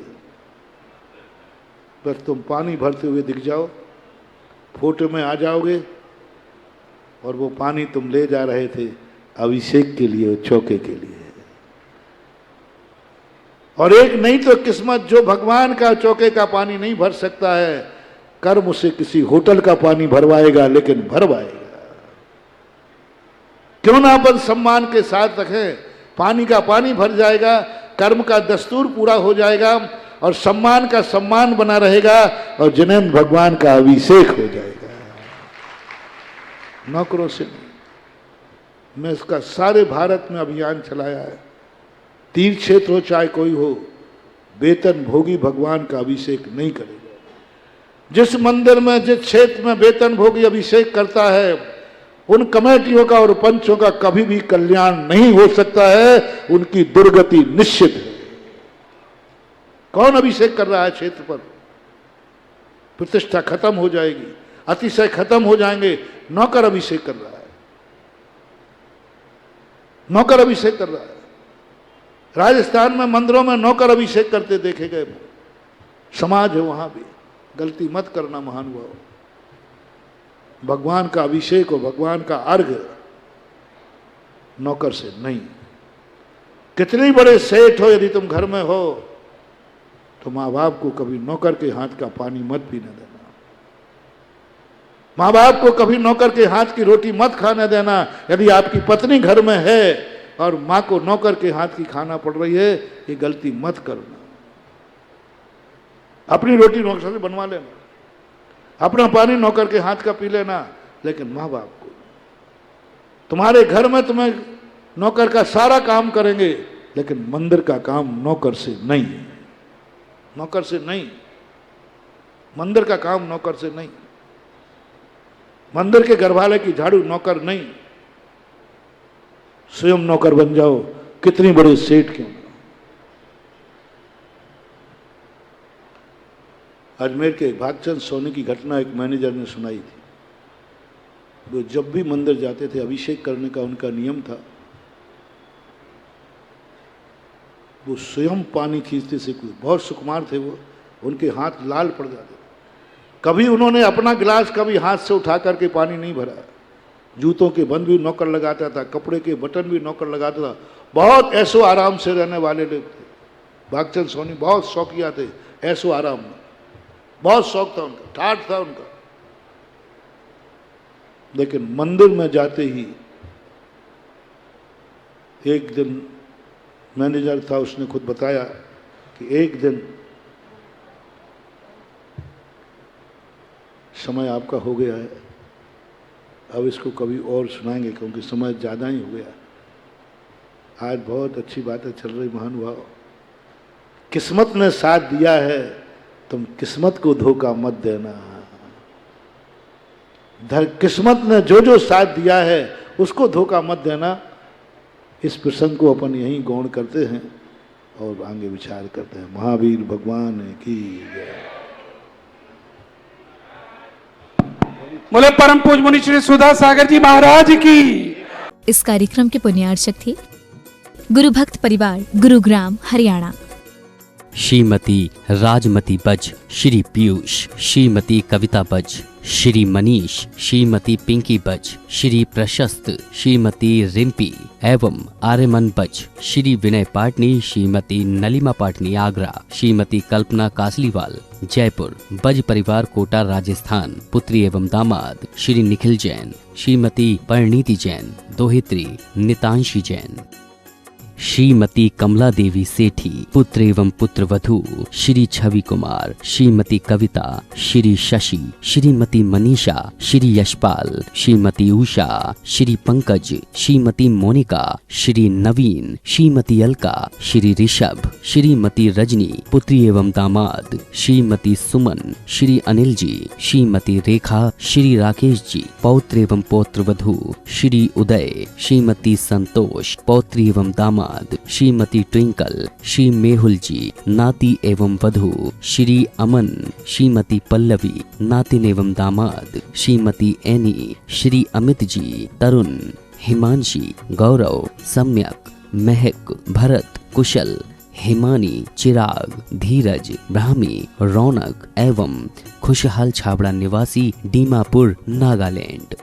बस तुम पानी भरते हुए दिख जाओ, फोटो में आ जाओगे और वो पानी तुम ले जा रहे थे अभिषेक के लिए, चौके के लिए। और एक नहीं तो किस्मत, जो भगवान का चौके का पानी नहीं भर सकता है, कर्म उसे किसी होटल का पानी भरवाएगा, लेकिन भरवाएगा। क्यों ना अपन सम्मान के साथ रखें, पानी का पानी भर जाएगा, कर्म का दस्तूर पूरा हो जाएगा और सम्मान का सम्मान बना रहेगा और जिनेंद्र भगवान का अभिषेक हो जाएगा। नौकरों से नहीं। मैं इसका सारे भारत में अभियान चलाया है। तीर्थ क्षेत्र हो चाहे कोई हो, वेतन भोगी भगवान का अभिषेक नहीं करेगा। जिस मंदिर में, जिस क्षेत्र में वेतन भोगी अभिषेक करता है, उन कमेटियों का और पंचों का कभी भी कल्याण नहीं हो सकता है, उनकी दुर्गति निश्चित है। कौन अभिषेक कर रहा है क्षेत्र पर? प्रतिष्ठा खत्म हो जाएगी, अतिशय खत्म हो जाएंगे। नौकर अभिषेक कर रहा है, नौकर अभिषेक कर रहा है। राजस्थान में मंदिरों में नौकर अभिषेक करते देखे गए। समाज है वहां भी, गलती मत करना महानुभाव। भगवान का अभिषेक हो, भगवान का अर्घ नौकर से नहीं। कितने बड़े सेठ हो, यदि तुम घर में हो तो माँ बाप को कभी नौकर के हाथ का पानी मत पीने देना। माँ बाप को कभी नौकर के हाथ की रोटी मत खाने देना। यदि आपकी पत्नी घर में है और माँ को नौकर के हाथ की खाना पड़ रही है, ये गलती मत करना। अपनी रोटी नौकर से बनवा लेना, अपना पानी नौकर के हाथ का पी लेना, लेकिन माँ बाप को, तुम्हारे घर में तुम्हें नौकर का सारा काम करेंगे, लेकिन मंदिर का काम नौकर से नहीं, नौकर से नहीं। मंदिर का काम नौकर से नहीं। मंदिर के गर्भालय की झाड़ू नौकर नहीं। स्वयं नौकर बन जाओ, कितनी बड़े सेठ क्यों। अजमेर के भागचंद सोनी की घटना एक मैनेजर ने सुनाई थी। वो जब भी मंदिर जाते थे, अभिषेक करने का उनका नियम था। वो स्वयं पानी खींचते से कोई बहुत सुकुमार थे वो, उनके हाथ लाल पड़ जाते। कभी उन्होंने अपना गिलास कभी हाथ से उठा करके पानी नहीं भरा। जूतों के बंद भी नौकर लगाता था, कपड़े के बटन भी नौकर लगाता था। बहुत ऐसो आराम से रहने वाले लोग थे। भागचंद सोनी बहुत शौकिया थे ऐसो आराम में, बहुत शौक था उनका, ठाठ था उनका। लेकिन मंदिर में जाते ही एक दिन मैनेजर था, उसने खुद बताया कि एक दिन समय आपका हो गया है, अब इसको कभी और सुनाएंगे क्योंकि समय ज़्यादा ही हो गया। आज बहुत अच्छी बातें चल रही महानुभाव। किस्मत ने साथ दिया है, तुम किस्मत को धोखा मत देना। किस्मत ने जो जो साथ दिया है उसको धोखा मत देना। इस प्रसंग को अपन यहीं गौण करते हैं और आगे विचार करते हैं। महावीर भगवान की जय। बोले परम पूज मुनि श्री सुधा सागर जी महाराज की। इस कार्यक्रम के पुण्यार्चक थे गुरु भक्त परिवार, गुरुग्राम, हरियाणा। श्रीमती राजमती बज, श्री पीयूष, श्रीमती कविता बज, श्री मनीष, श्रीमती पिंकी बज, श्री प्रशस्त, श्रीमती रिम्पी एवं आर्यमन बज, श्री विनय पाटनी, श्रीमती नलिमा पाटनी आगरा, श्रीमती कल्पना कासलीवाल जयपुर, बज परिवार कोटा राजस्थान, पुत्री एवं दामाद श्री निखिल जैन, श्रीमती परिणीति जैन, दोहित्री नितांशी जैन, श्रीमती कमला देवी सेठी, पुत्र एवं पुत्र वधू श्री छवि कुमार, श्रीमती कविता, श्री शशि, श्रीमती मनीषा, श्री यशपाल, श्रीमती उषा, श्री पंकज, श्रीमती मोनिका, श्री नवीन, श्रीमती अलका, श्री ऋषभ, श्रीमती रजनी, पुत्री एवं दामाद श्रीमती सुमन, श्री अनिल जी, श्रीमती रेखा, श्री राकेश जी, पौत्र एवं पौत्र वधू श्री उदय, श्रीमती संतोष, पौत्री एवं दामाद श्रीमती ट्विंकल, श्री मेहुल जी, नाती एवं वधू श्री अमन, श्रीमती पल्लवी, नातिन एवं दामाद श्रीमती एनी, श्री अमित जी, तरुण, हिमांशी, गौरव, सम्यक, महक, भरत, कुशल, हिमानी, चिराग, धीरज, ब्राह्मी, रौनक एवं खुशहाल छाबड़ा निवासी, दीमापुर, नागालैंड।